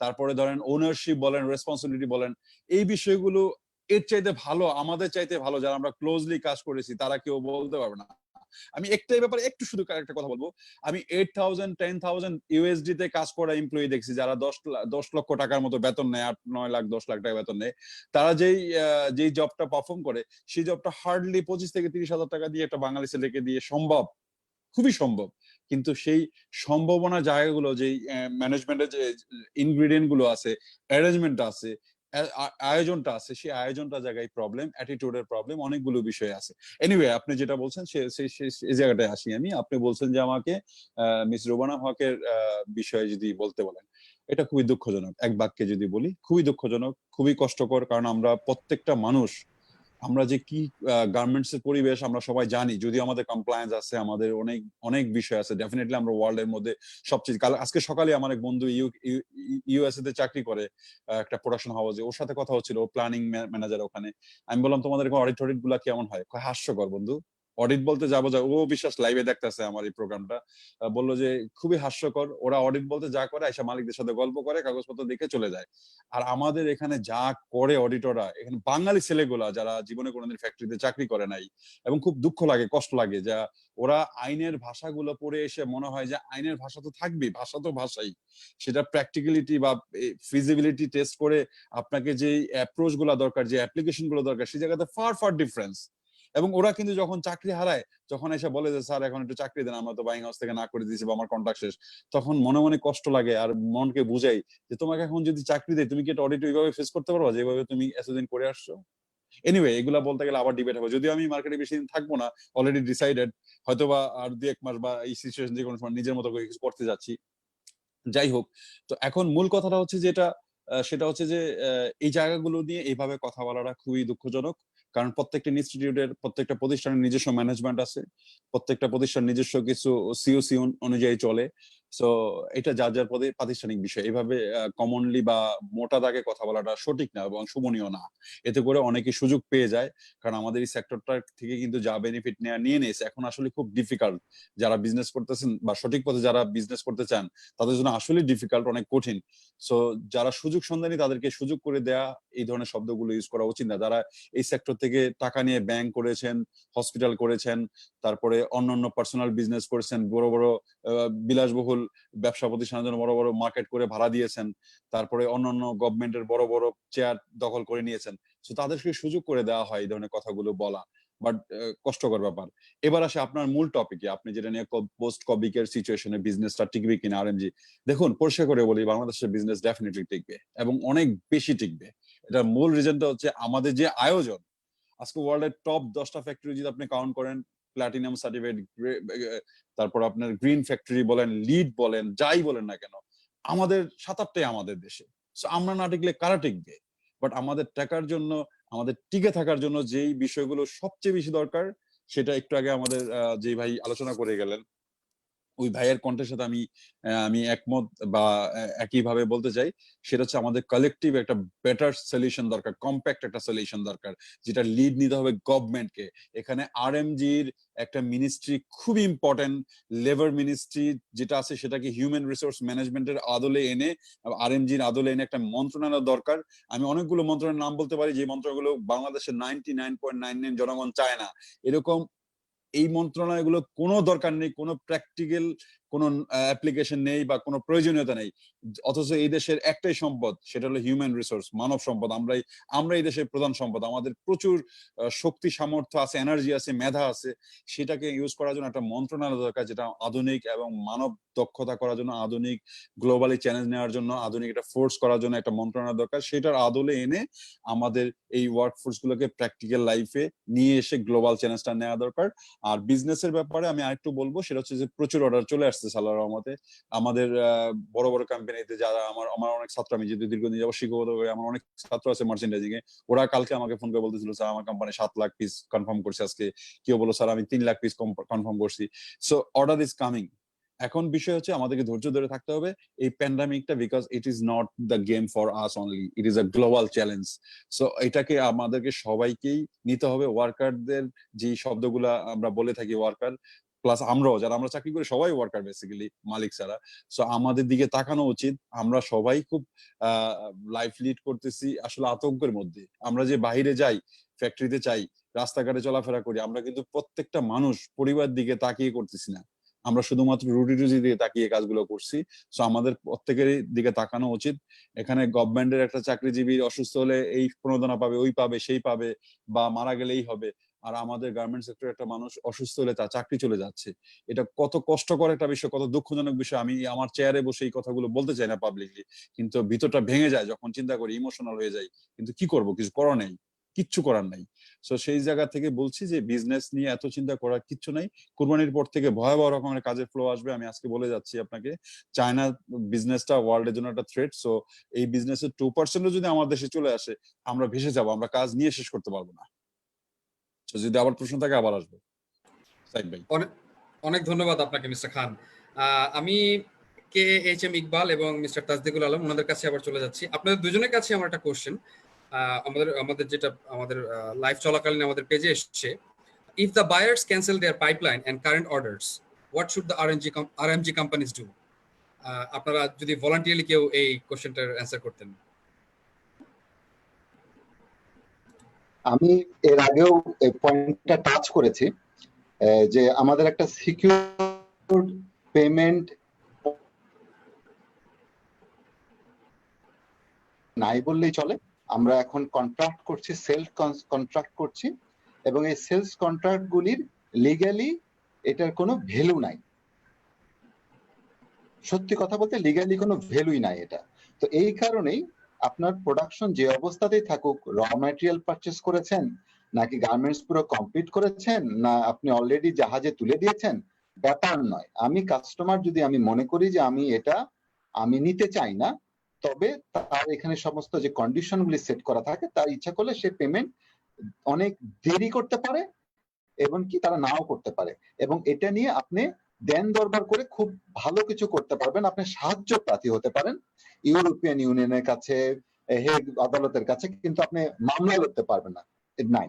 তারপরে ধরেন ওনারশিপ বলেন, রেসপন্সিবিলিটি বলেন, এই বিষয়গুলো এর চাইতে ভালো, আমাদের চাইতে ভালো যারা আমরা ক্লোজলি কাজ করেছি তারা কেউ বলতে পারবে না। আমি একটাই ব্যাপারে একটু শুধু একটা কথা বলবো। আমি 8,000 10,000 ইউএসডি তে কাজ করা এমপ্লয়ি দেখছি যারা 10 লক্ষ টাকার মতো বেতন নেয়, 8-9 লাখ 10 লাখ টাকা বেতন নেয়। তারা যেই জবটা পারফর্ম করে, সেই জবটা হার্ডলি 25 থেকে 30,000 টাকা দিয়ে একটা বাঙালি ছেলেকে দিয়ে সম্ভব, খুবই সম্ভব। কিন্তু সেই সম্ভাবনা জায়গাগুলো, যেই ম্যানেজমেন্টের যে ইনগ্রিডিয়েন্ট গুলো আছে, অ্যারেঞ্জমেন্ট আছে, আয়োজনটা আছে, সেই আয়োজনটা জায়গায় প্রবলেম, অ্যাটিটিউডের প্রবলেম, অনেকগুলো বিষয় আছে। এনিওয়ে, আপনি যেটা বলছেন সেই জায়গাটায় আসি আমি। আপনি বলছেন যে আমাকে মিস রুবানা হকের বিষয়ে যদি বলতে বলেন, এটা খুবই দুঃখজনক। এক বাক্যে যদি বলি, খুবই দুঃখজনক, খুবই কষ্টকর। কারণ আমরা প্রত্যেকটা মানুষ, আমরা যে কি গার্মেন্টস এর পরিবেশ আমরা সবাই জানি। যদি আমাদের কমপ্লায়েন্স আছে, আমাদের অনেক অনেক বিষয় আছে, ডেফিনেটলি আমরা ওয়ার্ল্ড এর মধ্যে সবচেয়ে। আজকে সকালে আমার এক বন্ধু ইউএসএ তে চাকরি করে, একটা প্রোডাকশন হাউসে, ওর সাথে কথা হচ্ছিল, ও প্ল্যানিং ম্যানেজার ওখানে। আমি বললাম তোমাদের অডিট টডিট গুলা কেমন হয়? হাস্যকর বন্ধু, অডিট বলতে যাবো যা, ও বিশ্বাস লাইভে দেখতেছে আমার এই প্রোগ্রামটা, বললো যে খুবই হাস্যকর, ওরা অডিট বলতে যা করে আইসা মালিকদের সাথে গল্প করে, কাগজপত্র দেখে চলে যায়। আর আমাদের এখানে যা করে অডিটররা, এখানে বাঙালি ছেলেগুলা যারা জীবনে কোনোদিন ফ্যাক্টরিতে চাকরি করে নাই, এবং খুব দুঃখ লাগে, কষ্ট লাগে, যা ওরা আইনের ভাষাগুলো পড়ে এসে মনে হয় যে আইনের ভাষা তো থাকবেই, ভাষা তো ভাষাই, সেটা প্র্যাকটিক্যালিটি বা ফিজিবিলিটি টেস্ট করে আপনাকে যে অ্যাপ্রোচ গুলা দরকার, যে অ্যাপ্লিকেশন গুলো দরকার, সেই জায়গাতে ফার ফার ডিফারেন্স। এবং ওরা কিন্তু যখন চাকরি হারায়, যখন এসে বলে যে স্যার এখন একটু চাকরি দেন, আমরা তো বাইং হাউস থেকে না করে দিয়েছি বা আমার কন্ট্রাক্ট শেষ, তখন মনে মনে কষ্ট লাগে। আর মনকে বুঝাই যে তোমাকে এখন যদি চাকরি দেয়, তুমি কি এটা অডিট ওইভাবে ফেস করতে পারবা যেভাবে তুমি এতদিন করে আসছো? এনিওয়ে, এগুলা বলতে গেলে আবার ডিবেট হবে, যদিও আমি মার্কেটে বেশি দিন থাকবো না, অলরেডি ডিসাইডেড, হয়তোবা আর 2-1 মাস বা এই সিচুয়েশন যে কোনো সময় নিজের মতো করে কিছু করতে যাচ্ছি। যাই হোক, তো এখন মূল কথাটা হচ্ছে যেটা, সেটা হচ্ছে যে এই জায়গাগুলো নিয়ে এইভাবে কথা বলাটা খুবই দুঃখজনক। কারণ প্রত্যেকটা ইনস্টিটিউটের, প্রত্যেকটা প্রতিষ্ঠানের নিজস্ব ম্যানেজমেন্ট আছে, প্রত্যেকটা প্রতিষ্ঠান নিজস্ব কিছু সিওসি অনুযায়ী চলে। সো এটা যার যার প্রাতিষ্ঠানিক বিষয়, এইভাবে কমনলি বা মোটা দাগে কথা বলাটা সঠিক না এবং শোভনীয় না। এতে করে অনেকে সুযোগ পেয়ে যায়। কারণ আমাদের এই সেক্টরটা থেকে কিন্তু যা বেনিফিট নিয়ে নিয়েছে, এখন আসলে খুব ডিফিকাল্ট। যারা বিজনেস করতেছেন বা সঠিক পথে যারা বিজনেস করতে চান, তাদের জন্য আসলে ডিফিকাল্ট, অনেক কঠিন। সো যারা সুযোগ সন্ধানী তাদেরকে সুযোগ করে দেয়া, এই ধরনের শব্দগুলো ইউজ করা উচিত না। যারা এই সেক্টর থেকে টাকা নিয়ে ব্যাংক করেছেন, হসপিটাল করেছেন, তারপরে অন্যান্য পার্সোনাল বিজনেস করেছেন, বড় বড় বিলাসবহুল ব্যবসা প্রতিষ্ঠানের জন্য বড় বড় মার্কেট করে ভাড়া দিয়েছেন, তারপরে অন্যান্য গভর্নমেন্টের বড় বড় চেয়ার দখল করে নিয়েছেন, তো তাদেরকে সুযোগ করে দেওয়া হয় এই ধরনের কথাগুলো বলা। বাট কষ্টকর ব্যাপার। এবার আসে আপনার মূল টপিকে, আপনি যেটা নিয়ে পোস্ট কোভিড সিচুয়েশনে বিজনেসটা টিকবে কিনা আরএমজি। দেখুন, পরিষ্কার করে বলি, বাংলাদেশের বিজনেস ডেফিনেটলি টিকবে এবং অনেক বেশি টিকবে। এটার মূল রিজনটা হচ্ছে আমাদের যে আয়োজন। আজকে ওয়ার্ল্ডের টপ 10টা ফ্যাক্টরি যদি আপনি কাউন্ট করেন, প্লাটিনাম সার্টিফাইড, তারপর আপনার গ্রিন ফ্যাক্টরি বলেন, লিড বলেন, যাই বলেন না কেন, আমাদের 7-8টাই আমাদের দেশে। সো আমরা না টিকলে কারা টিকবে? বাট আমাদের টাকার জন্য, আমাদের টিকে থাকার জন্য যেই বিষয়গুলো সবচেয়ে বেশি দরকার, সেটা একটু আগে আমাদের যে ভাই আলোচনা করে গেলেন, ওই ভাইয়ের কণ্ঠের সাথে আমি একমত বা একইভাবে বলতে চাই। সেটা হচ্ছে আমাদের কালেকটিভ একটা বেটার সলিউশন দরকার, কম্প্যাক্ট একটা সলিউশন দরকার, যেটা লিড নিতে হবে গভর্নমেন্টকে। এখানে আরএমজির একটা মিনিস্ট্রি খুব ইম্পর্টেন্ট, লেবার মিনিস্ট্রি যেটা আছে সেটাকে হিউম্যান রিসোর্স ম্যানেজমেন্টের আদলে এনে, আরএমজির আদলে এনে একটা মন্ত্রণালয় দরকার। আমি অনেকগুলো মন্ত্রণালয়ের নাম বলতে পারি, যে মন্ত্রণালয়গুলো বাংলাদেশের 99.99 জনগণ চায় না। এরকম এই মন্ত্রণালয়গুলো কোনো দরকার নেই, কোনো প্র্যাকটিক্যাল কোনো অ্যাপ্লিকেশন নেই বা কোনো প্রয়োজনীয়তা নেই। অথচ এই দেশের একটাই সম্পদ, সেটা হলো হিউম্যান রিসোর্স, মানব সম্পদ। আমরা এই দেশের প্রধান সম্পদ। আমাদের প্রচুর শক্তি সামর্থ্য আছে, এনার্জি আছে, মেধা আছে। সেটাকে ইউজ করার জন্য একটা মন্ত্রণালয় দরকার, যেটা আধুনিক এবং মানব দক্ষতা করার জন্য, আধুনিক গ্লোবালি চ্যালেঞ্জ নেওয়ার জন্য, আধুনিক একটা ফোর্স করার জন্য একটা মন্ত্রণালয় দরকার। সেটার আদলে এনে আমাদের এই ওয়ার্কফোর্স গুলোকে প্র্যাকটিক্যাল লাইফে নিয়ে এসে গ্লোবাল চ্যালেঞ্জটা নেওয়া দরকার। আর বিজনেসের ব্যাপারে আমি আরেকটু বলবো, সেটা হচ্ছে যে প্রচুর অর্ডার চলে আসছে আল্লাহর রহমতে। আমাদের বড় বড় কোম্পানিতে যারা আমার অনেক ছাত্র, আমি যেহেতু দীর্ঘদিন যাবো শিক্ষকতা করি, আমার অনেক ছাত্র আছে মার্চেন্ডাইজিং এ। ওরা কালকে আমাকে ফোন করে বলতেছিল, স্যার আমার কোম্পানি 7 লাখ পিস কনফার্ম করছে আজকে। কেউ বলো স্যার আমি 3 লাখ পিস কনফার্ম করছি। So order is coming. এখন বিষয় হচ্ছে আমাদেরকে ধৈর্য ধরে থাকতে হবে এই প্যান্ডামিকটা, because it is not the game for us only, it is a global challenge. So এটাকে আমাদেরকে সবাইকেই নিতে হবে। ওয়ার্কারদের যে শব্দগুলা আমরা বলে থাকি, ওয়ার্কার প্লাস আমরাও যারা আমরা চাকরি করি, সবাই ওয়ার্কার বেসিক্যালি, মালিক ছাড়া। সো আমাদের দিকে তাকানো উচিত। আমরা সবাই খুব লাইফ লিড করতেছি আসলে আতঙ্কের মধ্যে। আমরা যে বাইরে যাই, ফ্যাক্টরিতে চাই, রাস্তাঘাটে চলাফেরা করি, আমরা কিন্তু প্রত্যেকটা মানুষ পরিবার দিকে তাকিয়ে করতেছি না, আমরা শুধুমাত্র রুটি রুজি দিয়ে তাকিয়ে কাজগুলো করছি। সো আমাদের প্রত্যেকেরই দিকে তাকানো উচিত। এখানে গভর্নমেন্টের একটা চাকরিজীবী অসুস্থ হলে এই প্রণোদনা পাবে, ওই পাবে, সেই পাবে, বা মারা গেলেই হবে। আর আমাদের গার্মেন্ট সেক্টরে একটা মানুষ অসুস্থ হলে তার চাকরি চলে যাচ্ছে। এটা কত কষ্টকর একটা বিষয়, কত দুঃখজনক বিষয়। আমি আমার চেয়ারে বসে এই কথাগুলো বলতে চাই না পাবলিকলি, কিন্তু ভিতরটা ভেঙে যায় যখন চিন্তা করি, ইমোশনাল হয়ে যায়। কিন্তু কি করব, কিছু করার নেই, কিচ্ছু করার নাই। সো সেই জায়গা থেকে বলছি যে বিজনেস নিয়ে এত চিন্তা করার কিচ্ছু নাই। কুরবানির পর থেকে ভয়াবহ রকমের কাজের ফ্লো আসবে। আমি আজকে বলে যাচ্ছি আপনাকে, চায়না বিজনেসটা ওয়ার্ল্ডের জন্য একটা থ্রেট। সো এই বিজনেসের 2% যদি আমার দেশে চলে আসে, আমরা ভেসে যাব, আমরা কাজ নিয়ে শেষ করতে পারবো না। যদি আবার প্রশ্ন থাকে আবার আসবো। সাইদ ভাই, অনেক অনেক ধন্যবাদ আপনাকে মিস্টার খান। আমি কে এইচ এম ইকবাল এবং মিস্টার তাজদিকুল আলম, ওনাদের কাছে আবার চলে যাচ্ছি। আপনাদের দুজনের কাছে আমার একটা কোশ্চেন। আমাদের যেটা আমাদের লাইভ চলাকালীন আমাদের পেজে এসেছে, if the buyers cancel their pipeline and current orders, what should the RMG companies do? আপনারা যদি ভলান্টিয়ারলি কেউ এই কোশ্চেনটার অ্যান্সার করতেন। আমি এর আগেও এই পয়েন্টটা টাচ করেছি, যে আমাদের একটা সিকিউর পেমেন্ট নাই বললেই চলে। আমরা এখন কন্ট্রাক্ট করছি, সেলস কন্ট্রাক্ট করছি, এবং এই সেলস কন্ট্রাক্ট গুলির লিগ্যালি এটার কোনো ভ্যালু নাই। সত্যি কথা বলতে লিগ্যালি কোনো ভ্যালুই নাই এটা। তো এই কারণেই আপনার প্রোডাকশন যে অবস্থাতেই থাকুক, র ম্যাটেরিয়াল পারচেস করেছেন নাকি গার্মেন্টস পুরো কমপ্লিট করেছেন, না আপনি অলরেডি জাহাজে তুলে দিয়েছেন, ব্যাপার নয়। আমি কাস্টমার যদি আমি মনে করি যে আমি নিতে চাই না, তবে তার এখানে সমস্ত যে কন্ডিশন গুলি সেট করা থাকে, তার ইচ্ছা করলে সে পেমেন্ট অনেক দেরি করতে পারে এবং কি তারা নাও করতে পারে। এবং এটা নিয়ে আপনি দেন দরবার করে খুব ভালো কিছু করতে পারবেন, আপনি সাহায্য প্রার্থী হতে পারেন ইউরোপিয়ান ইউনিয়নের কাছে, হেগ আদালতের কাছে, কিন্তু আপনি মামলা লড়তে পারবেন না, নাই।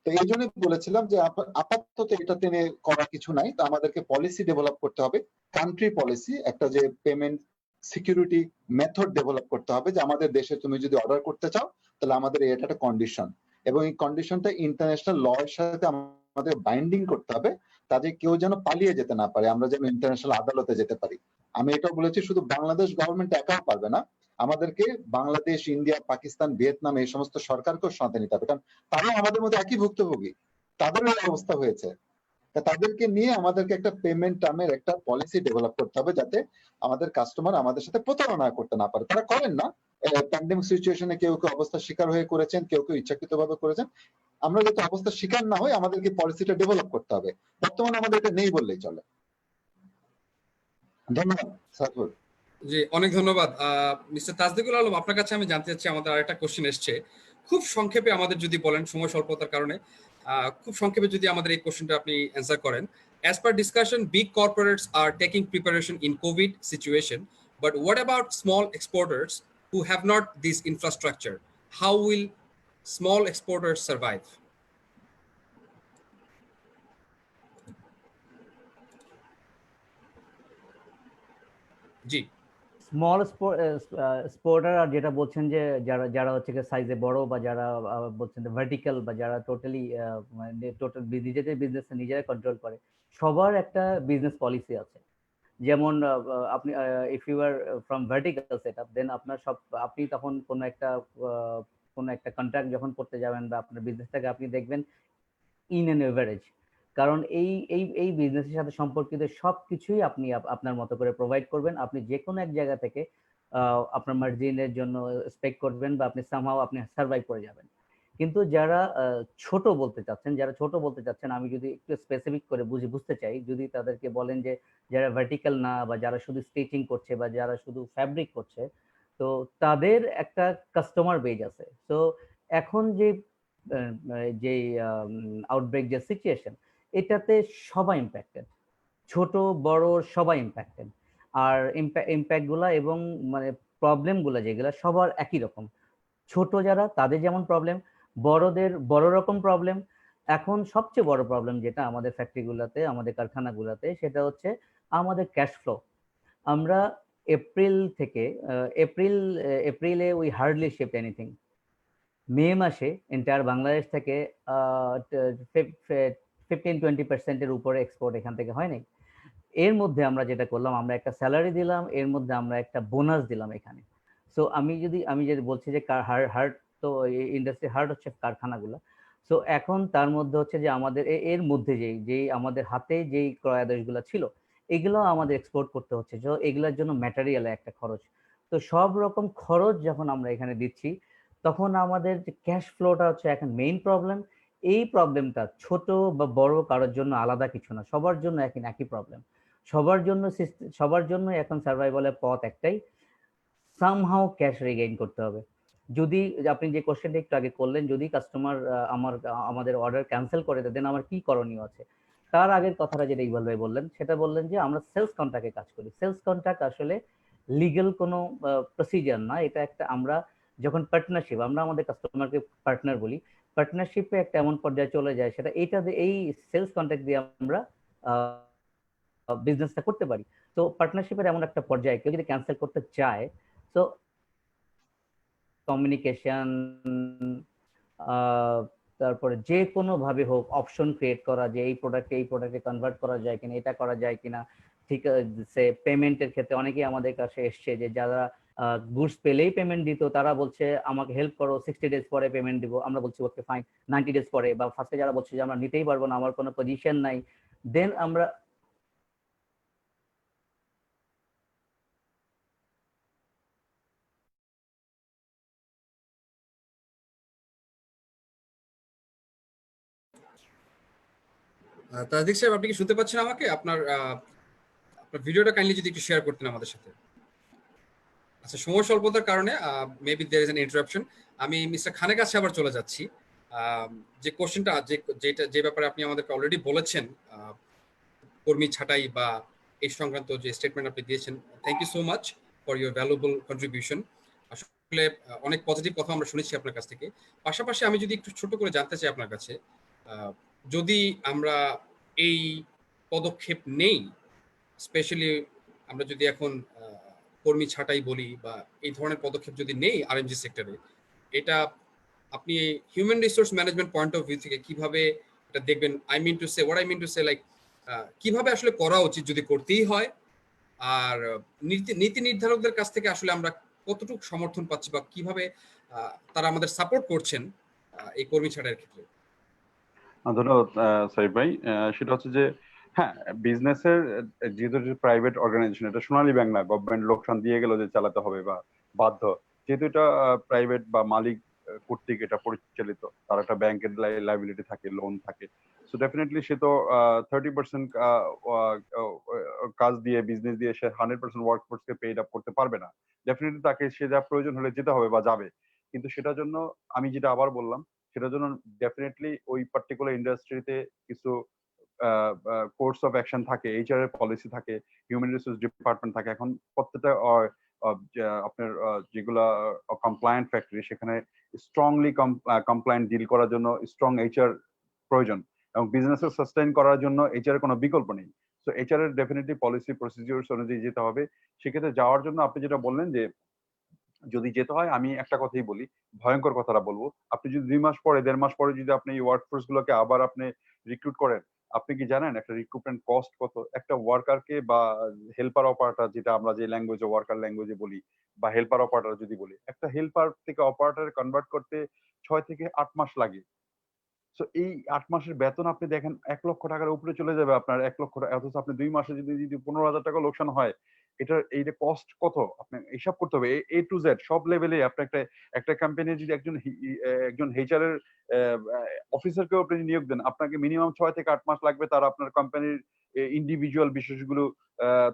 তো এই জন্য বলেছিলাম যে আপাতত এটাতে করা কিছু নাই। তো আমাদেরকে পলিসি ডেভেলপ করতে হবে, কান্ট্রি পলিসি, একটা যে পেমেন্ট সিকিউরিটি মেথড ডেভেলপ করতে হবে, যে আমাদের দেশে তুমি যদি অর্ডার করতে চাও তাহলে আমাদের এটা একটা কন্ডিশন, এবং এই কন্ডিশনটা ইন্টারন্যাশনাল ল এর সাথে আমাদের বাইন্ডিং করতে হবে, তাতে কেউ যেন পালিয়ে যেতে না পারে, আমরা যেন ইন্টারন্যাশনাল আদালতে যেতে পারি। আমি এটা বলেছি শুধু বাংলাদেশ গভর্নমেন্ট একাও পারবে না, আমাদেরকে বাংলাদেশ, ইন্ডিয়া, পাকিস্তান, ভিয়েতনাম এই সমস্ত সরকারকেও সাথে নিতে হবে, কারণ তারাও আমাদের মধ্যে একই ভুক্তভোগী। তাদের এই অবস্থা হয়েছে। তা তাদেরকে নিয়ে আমাদেরকে একটা পেমেন্ট টার্মের একটা পলিসি ডেভেলপ করতে হবে, যাতে আমাদের কাস্টমার আমাদের সাথে প্রতারণা করতে না পারে। তারা করেন না, প্যান্ডেমিক সিচুয়েশনে কেউ কেউ অবস্থার শিকার হয়ে করেছেন, কেউ কেউ ইচ্ছাকৃত ভাবে করেছেন। আমরা যাতে অবস্থার শিকার না হই, আমাদেরকে পলিসিটা ডেভেলপ করতে হবে। বর্তমানে আমাদের এটা নেই বললেই চলে। ধন্যবাদ সাইফুল। জি, অনেক ধন্যবাদ মিস্টার তাজদিকুল আলম। আপনার কাছে আমি জানতে চাচ্ছি, আমাদের আরেকটা কোশ্চেন এসছে, খুব সংক্ষেপে আমাদের যদি বলেন, সময় স্বল্পতার কারণে খুব সংক্ষেপে যদি আমাদের এই কোশ্চেনটা আপনি অ্যান্সার করেন। As per discussion, big corporates are taking preparation in COVID situation, but what about small exporters who have not this infrastructure? How will small exporters survive? জি, স্মল স্পোর্টার আর যেটা বলছেন যে যারা যারা হচ্ছে সাইজে বড়, বা যারা বলছেন ভার্টিক্যাল, বা যারা টোটালি টোটাল নিজেদের বিজনেস নিজেরা কন্ট্রোল করে, সবার একটা বিজনেস পলিসি আছে। যেমন আপনি if you are from vertical setup, then আপনার সব, আপনি তখন কোনো একটা কন্ট্রাক্ট যখন করতে যাবেন বা আপনার বিজনেসটাকে আপনি দেখবেন ইন অ্যান এভারেজ। কারণ এই বিজনেসের সাথে সম্পর্কিত সবকিছুই আপনি আপনার মতো করে প্রোভাইড করবেন। আপনি যে কোনো এক জায়গা থেকে আপনার মার্জিনের জন্য স্পেক করবেন, বা আপনি সামহাও আপনি সার্ভাইভ করে যাবেন। কিন্তু যারা ছোট বলতে চাচ্ছেন, আমি যদি একটু স্পেসিফিক করে বুঝতে চাই, যদি তাদেরকে বলেন যে যারা ভার্টিক্যাল না, বা যারা শুধু স্টিচিং করছে, বা যারা শুধু ফ্যাব্রিক করছে, তো তাদের একটা কাস্টমার বেজ আছে। তো এখন যে আউটব্রেক যে সিচুয়েশন, এটাতে সবাই ইম্প্যাক্টেড, ছোট বড় সবাই ইম্প্যাক্টেড। আর ইম্প্যাক্ট গুলা এবং মানে প্রবলেম গুলা যেগুলা সবার একই রকম। ছোট যারা, তাদের যেমন প্রবলেম, বড়দের বড় রকম প্রবলেম। এখন সবচেয়ে বড় প্রবলেম যেটা আমাদের ফ্যাক্টরিগুলোতে, আমাদের কারখানাগুলোতে, সেটা হচ্ছে আমাদের ক্যাশ ফ্লো। আমরা এপ্রিল থেকে এপ্রিলে উই হার্ডলি শিপড এনিথিং। মে মাসে এন্টায়ার বাংলাদেশ থেকে 15-20% উপরে এক্সপোর্ট এখান থেকে হয় নাই। এর মধ্যে আমরা যেটা করলাম, আমরা একটা স্যালারি দিলাম, এর মধ্যে আমরা একটা বোনাস দিলাম এখানে। সো আমি যদি বলছি যে হার্ট, তো ইন্ডাস্ট্রি হার্ট হচ্ছে কারখানাগুলো। সো এখন তার মধ্যে হচ্ছে যে আমাদের এর মধ্যে যেই আমাদের হাতে যেই ক্রয়াদেশগুলো ছিল, এগুলো আমাদের এক্সপোর্ট করতে হচ্ছে। তো এগুলোর জন্য ম্যাটেরিয়ালে একটা খরচ। তো সব রকম খরচ যখন আমরা এখানে দিচ্ছি, তখন আমাদের যে ক্যাশ ফ্লোটা হচ্ছে এখন মেইন প্রবলেম। এই প্রবলেমটা ছোট বা বড় কারোর জন্য আলাদা কিছু না, সবার জন্য একই প্রবলেম। সবার জন্য এখন সার্ভাইভালের পথ একটাই, সামহাও ক্যাশ রিগেইন করতে হবে। যদি আপনি যে কোশ্চেনটা একটু আগে করলেন, যদি কাস্টমার আমাদের অর্ডার ক্যান্সেল করে দেয়, দেন আমার কি করণীয় আছে? তার আগের কথাটা যেটা ইকবাল ভাই বললেন, সেটা বললেন যে আমরা সেলস কন্ট্রাক্টে কাজ করি। সেলস কন্ট্রাক্ট আসলে লিগ্যাল কোনো প্রসিজার না, এটা একটা, আমরা যখন পার্টনারশিপ, আমরা আমাদের কাস্টমারকে পার্টনার বলি, পার্টনারশিপে একটা এমন পর্যায়ে চলে যায়, সেটা এই সেলস কন্ট্রাক্ট দিয়ে আমরা বিজনেসটা করতে পারি। তো পার্টনারশিপের এমন একটা পর্যায়ে কেউ যদি ক্যান্সেল করতে চায়, তো কমিউনিকেশন, তারপরে যে কোনো ভাবে হোক অপশন ক্রিয়েট করা, যে এই প্রোডাক্টে কনভার্ট করা যায় কিনা, এটা করা যায় কিনা। ঠিক আছে, পেমেন্টের ক্ষেত্রে অনেকেই আমাদের কাছে এসছে যে যারা গুডস পেলেই পেমেন্ট দিত, তারা বলছে আমাকে হেল্প করো, 60 ডেজ পরে পেমেন্ট দিব। আমরা বলছি ওকে ফাইন, 90 ডেজ পরে। বা ফার্স্টে যারা বলছে যে আমরা নিতেই পারবো না, আমার কোনো পজিশন নাই, দেন আমরা তাজদিক সাহেব, আপনি কি শুনতে পাচ্ছেন আমাকে? আপনার ভিডিওটা কাইন্ডলি যদি একটু শেয়ার করতেন আমাদের সাথে। আচ্ছা, সময় স্বল্পতার কারণে maybe there is an interruption. আমি মিস্টার খানের কাছে আবার চলে যাচ্ছি। যে কোশ্চেনটা, যে ব্যাপারে আপনি আমাদেরকে অলরেডি বলেছেন, কর্মী ছাঁটাই বা এই সংক্রান্ত যে স্টেটমেন্ট আপনি দিয়েছেন, thank you so much for your valuable contribution. আসলে অনেক পজিটিভ কথা আমরা শুনেছি আপনার কাছ থেকে। পাশাপাশি আমি যদি একটু ছোট করে জানতে চাই আপনার কাছে, যদি আমরা এই পদক্ষেপ নেই, স্পেশালি আমরা যদি এখন কর্মী ছাঁটাই বলি বা এই ধরনের পদক্ষেপ যদি নেই আরএমজি সেক্টরে, এটা আপনি human resource management point of view থেকে কিভাবে এটা দেখবেন? I mean to say like কিভাবে আসলে করা উচিত যদি করতেই হয়, আর নীতি নির্ধারকদের কাছ থেকে আসলে আমরা কতটুকু সমর্থন পাচ্ছি, বা কিভাবে তারা আমাদের সাপোর্ট করছেন এই কর্মী ছাঁটাইয়ের ক্ষেত্রে? ধন্যবাদ সাইফ ভাই। সেটা হচ্ছে যে হ্যাঁ, বিজনেসের যেহেতু প্রাইভেট অর্গানাইজেশন, এটা সোনালী ব্যাংক না গভর্নমেন্ট লোকসান দিয়ে গেল যে চালাতে হবে বা বাধ্য, যেহেতু এটা প্রাইভেট বা মালিক কর্তৃক এটা পরিচালিত, তার একটা ব্যাংকের লাইবিলিটি থাকে, লোন থাকে। সো ডেফিনেটলি সে তো 30% কাজ দিয়ে বিজনেস দিয়ে সে 100% ওয়ার্কফোর্সকে পেইড আপ করতে পারবে না। ডেফিনেটলি তাকে সে যা প্রয়োজন হলে যেতে হবে বা যাবে, কিন্তু সেটার জন্য আমি যেটা আবার বললাম, সেটার জন্য ডেফিনেটলি ওই পার্টিকুলার ইন্ডাস্ট্রিতে কিছু কোর্স অফ অ্যাকশন থাকে, এইচআর এর পলিসি থাকে, হিউম্যান রিসোর্স ডিপার্টমেন্ট থাকে। এখন প্রত্যেকটা আপনার যেগুলা কমপ্লায়েন্ট ফ্যাক্টরি, সেখানে স্ট্রংলি কমপ্লায়েন্ট ডিল করার জন্য স্ট্রং এইচআর প্রয়োজন, এবং বিজনেসের সাস্টেইন করার জন্য এইচআর এর কোনো বিকল্প নেই। সো এইচআর এর ডেফিনেটলি পলিসি প্রসিডিউরস অনুযায়ী যেতে হবে। সেক্ষেত্রে যাওয়ার জন্য আপনি যেটা বললেন যে যদি যেতে হয়, আমি একটা কথাই বলি, ভয়ঙ্কর কথাটা বলবো, আপনি যদি 2 মাস পরে 1.5 মাস পরে যদি আপনি এই ওয়ার্কফোর্স গুলোকে আবার আপনি রিক্রুট করেন, আপনি কি জানেন একটা রিক্রুটমেন্ট কস্ট কত? একটা ওয়ার্কারকে বা হেল্পার অপারেটর, যেটা আমরা যে ল্যাঙ্গুয়েজে ওয়ার্কার ল্যাঙ্গুয়েজে বলি, বা হেল্পার অপারেটর যদি বলি, একটা হেল্পার থেকে অপারেটরে কনভার্ট করতে 6 থেকে 8 মাস লাগে। সো এই 8 মাসের বেতন আপনি দেখেন 1 লক্ষ টাকার উপরে চলে যাবে আপনার, 1 লক্ষ টাকা, অথচ আপনি 2 মাসে যদি 15,000 টাকা লোকসান হয়, এইটা কস্ট কত আপনি হিসাব করতে হবে। এ টু জেড সব লেভেলে আপনি একটা কোম্পানি যদি একজন এইচআর এর অফিসারকেও আপনি নিয়োগ দেন, আপনাকে মিনিমাম 6 থেকে 8 মাস লাগবে তার আপনার কোম্পানির ইন্ডিভিজুয়াল বিষয়গুলো,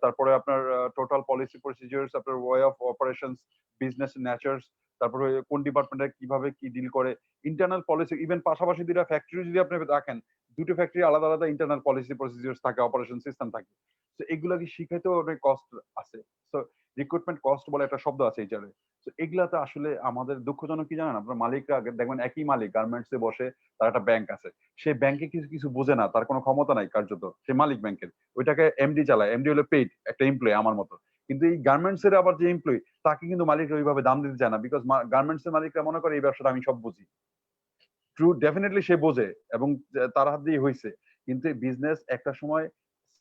তারপরে আপনার টোটাল পলিসি প্রসিডিউরস, আপনার way of operations, business nature's, তারপরে কোন ডিপার্টমেন্টে কিভাবে কি ডিল করে, ইন্টারনাল পলিসি, ইভেন পাশাপাশি 2টা ফ্যাক্টরি যদি আপনি রাখেন, 2টো ফ্যাক্টরি আলাদা আলাদা ইন্টারনাল পলিসি প্রসিডিউরস থাকে, অপারেশন সিস্টেম থাকে। তো এগুলাকে শিখাইতেও অনেক কস্ট আছে। তো রিক্রুটমেন্ট কস্ট বলে একটা শব্দ আছে এইচআরে। তো এগুলাতে আসলে আমাদের দুঃখজনক কি জানেন, আপনার মালিকরা দেখবেন একই মালিক গার্মেন্টস এ বসে, তার একটা ব্যাংক আছে, সে ব্যাংকে কিছু কিছু বোঝে না, তার কোনো ক্ষমতা নাই কার্যত, সে মালিক ব্যাংকের, ওইটাকে এমডি চালায়, এমডি হলো পেইড একটা এমপ্লয়ি আমার মতো। কিন্তু এই গার্মেন্টস এর আবার যে এমপ্লয়ি, তাকে কিন্তু মালিক ওইভাবে দাম দিতে চায় না, বিকজ গার্মেন্টস এর মালিকরা মনে করে এই ব্যবসাটা আমি সব বুঝি। ট্রু, ডেফিনেটলি সে বোঝে এবং তার হাত দিয়ে হয়েছে, কিন্তু বিজনেস একটা সময়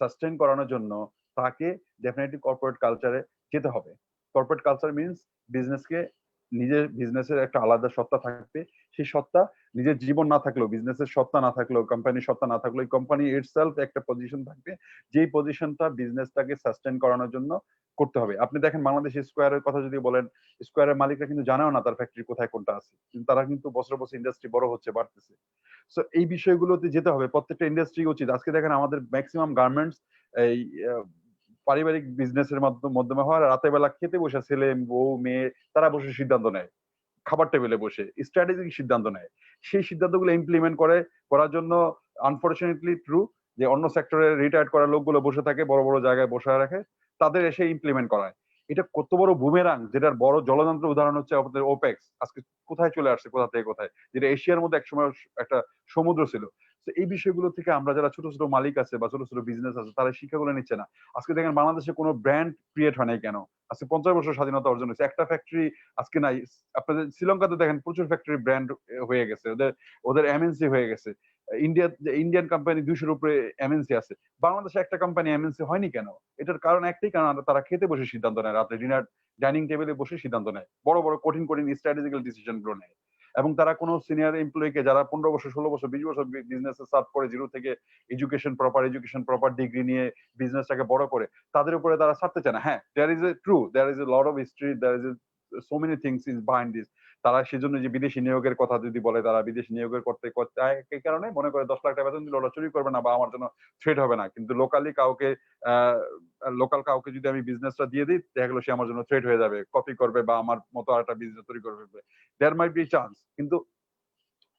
সাস্টেইন করানোর জন্য তাকে ডেফিনেটলি কর্পোরেট কালচারে যেতে হবে। কর্পোরেট কালচার মিনস বিজনেসকে, নিজের বিজনেসের একটা আলাদা সত্তা থাকবে, সেই সত্তা, নিজের জীবন না থাকলেও, বিজনেসের সত্তা না থাকলেও, কোম্পানির সত্তা না থাকলেও, কোম্পানি ইটসেলফ একটা পজিশন থাকবে, যেই পজিশনটা বিজনেসটাকে সাস্টেইন করানোর জন্য করতে হবে। আপনি দেখেন বাংলাদেশ স্কোয়ারের কথা যদি বলেন, স্কোয়ারের মালিকরা কিন্তু জানেও না তার ফ্যাক্টরি কোথায় কোনটা আছে, কিন্তু তারা কিন্তু বছর বছর ইন্ডাস্ট্রি বড় হচ্ছে, বাড়তেছে। সো এই বিষয়গুলোতে যেতে হবে, প্রত্যেকটা ইন্ডাস্ট্রি উচিত। আজকে দেখেন আমাদের ম্যাক্সিমাম গার্মেন্টস এই পারিবারিক বিজনেসের মাধ্যমে হয়, রাতের বেলা খেতে বসে ছেলে বউ মেয়ে তারা বসে সিদ্ধান্ত নেয়, খাবার টেবিলে বসে স্ট্র্যাটেজিক সিদ্ধান্ত নেয়। সেই সিদ্ধান্তগুলো ইমপ্লিমেন্ট করার জন্য আনফরচুনেটলি ট্রু যে অন্য সেক্টরে রিটায়ার্ড করা লোকগুলো বসে থাকে, বড় বড় জায়গায় বসে রাখে, তাদের এসে ইমপ্লিমেন্ট করায়। এটা কত বড় বুমেরাং, যেটার বড় জ্বলযন্ত্র উদাহরণ হচ্ছে আমাদের ওপেক্স, আজকে কোথায় চলে আসছে, কোথা থেকে কোথায়, যেটা এশিয়ার মধ্যে একসময় একটা সমুদ্র ছিল। তো এই বিষয়গুলো থেকে আমরা যারা ছোট ছোট মালিক আছে বা ছোট ছোট বিজনেস আছে, তারা শিক্ষাগুলো নিচ্ছে না। আজকে দেখেন বাংলাদেশে কোনো ব্র্যান্ড ক্রিয়েট হয় নাই কেন? আজকে 50 বছর স্বাধীনতা অর্জন হয়েছে, একটা ফ্যাক্টরি আজকে নাই। আপনাদের শ্রীলঙ্কাতে দেখেন প্রচুর ফ্যাক্টরি ব্র্যান্ড হয়ে গেছে, ওদের এমএনসি হয়ে গেছে। ইন্ডিয়ান কোম্পানি 200-এর উপরে এমএনসি আছে। বাংলাদেশে একটা কোম্পানি এমএনসি হয়নি কেন? এটার কারণ একটাই, কারণ তারা খেতে বসে সিদ্ধান্ত নেয়, রাতে ডাইনিং টেবিলে বসে সিদ্ধান্ত নেয়, বড় বড় কঠিন কঠিন স্ট্র্যাটেজিক্যাল ডিসিশন গুলো নেয়। এবং তারা কোনো সিনিয়র এমপ্লয়িকে, যারা 15 বছর 16 বছর 20 বছর বিজনেসে সার্ভ করে, জিরো থেকে এডুকেশন প্রপার ডিগ্রি নিয়ে বিজনেসটাকে বড় করে, তাদের উপরে তারা ছাড়তে চায় না। হ্যাঁ, there is a lot of history, there is so many things is behind this. তারা সেজন্য যে বিদেশি নিয়োগের কথা যদি বলে, তারা বিদেশি নিয়োগের করতে চায় এই কারণে মনে করে 10 লাখ টাকা বেতন দিলে ওরা চুরি করবে না বা আমার জন্য থ্রেট হবে না। কিন্তু লোকাল কাউকে যদি আমি বিজনেসটা দিয়ে দিই, দেখা গেলো সে আমার জন্য থ্রেট হয়ে যাবে, কপি করবে বা আমার মতো আরেকটা বিজনেস তৈরি করে ফেলবে। দেয়ার মাইট বি চান্স। কিন্তু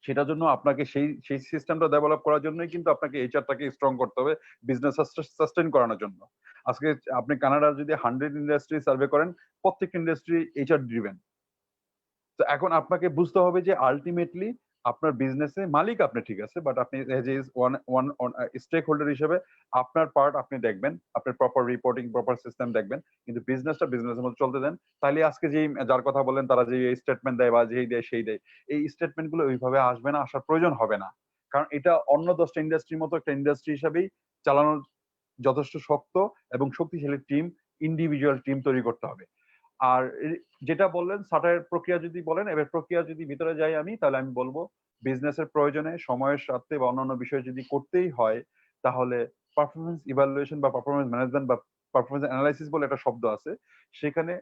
সেটার জন্য আপনাকে সেই সিস্টেমটা ডেভেলপ করার জন্যই কিন্তু আপনাকে এইচআরটাকে স্ট্রং করতে হবে, বিজনেস সাস্টেইন করানোর জন্য। আজকে আপনি কানাডার যদি 100 ইন্ডাস্ট্রি সার্ভে করেন, প্রত্যেক ইন্ডাস্ট্রি এইচআর ড্রিভেন। তো এখন আপনাকে বুঝতে হবে যে আলটিমেটলি আপনার বিজনেসে মালিক আপনি ঠিক আছে, বাট আপনি as a one stakeholder হিসেবে আপনার পার্ট আপনি দেখবেন, আপনার প্রপার রিপোর্টিং, প্রপার সিস্টেম দেখবেন, কিন্তু বিজনেসটা বিজনেসের মধ্যে চলতে দেন। তাহলে আজকে যার কথা বলেন, তারা যে স্টেটমেন্ট দেয় বা যেই দেয় সেই দেয়, এই স্টেটমেন্ট গুলো ওইভাবে আসবে না, আসার প্রয়োজন হবে না। কারণ এটা অন্য 10টা ইন্ডাস্ট্রির মতো একটা ইন্ডাস্ট্রি হিসাবেই চালানোর যথেষ্ট শক্ত এবং শক্তিশালী টিম, ইন্ডিভিজুয়াল টিম তৈরি করতে হবে। আর যেটা বললেন সাটায়ের প্রক্রিয়া যদি বলেন, এবার প্রক্রিয়া যদি ভিতরে যাই আমি, তাহলে আমি বলবো বিজনেসের প্রয়োজনে সময়ের সাথে বা অন্যান্য বিষয় যদি করতেই হয়, তাহলে পারফরমেন্স ইভালুয়েশন বা পারফরমেন্স ম্যানেজমেন্ট বা পারফরমেন্স অ্যানালাইসিস বলে একটা শব্দ আছে, সেখানে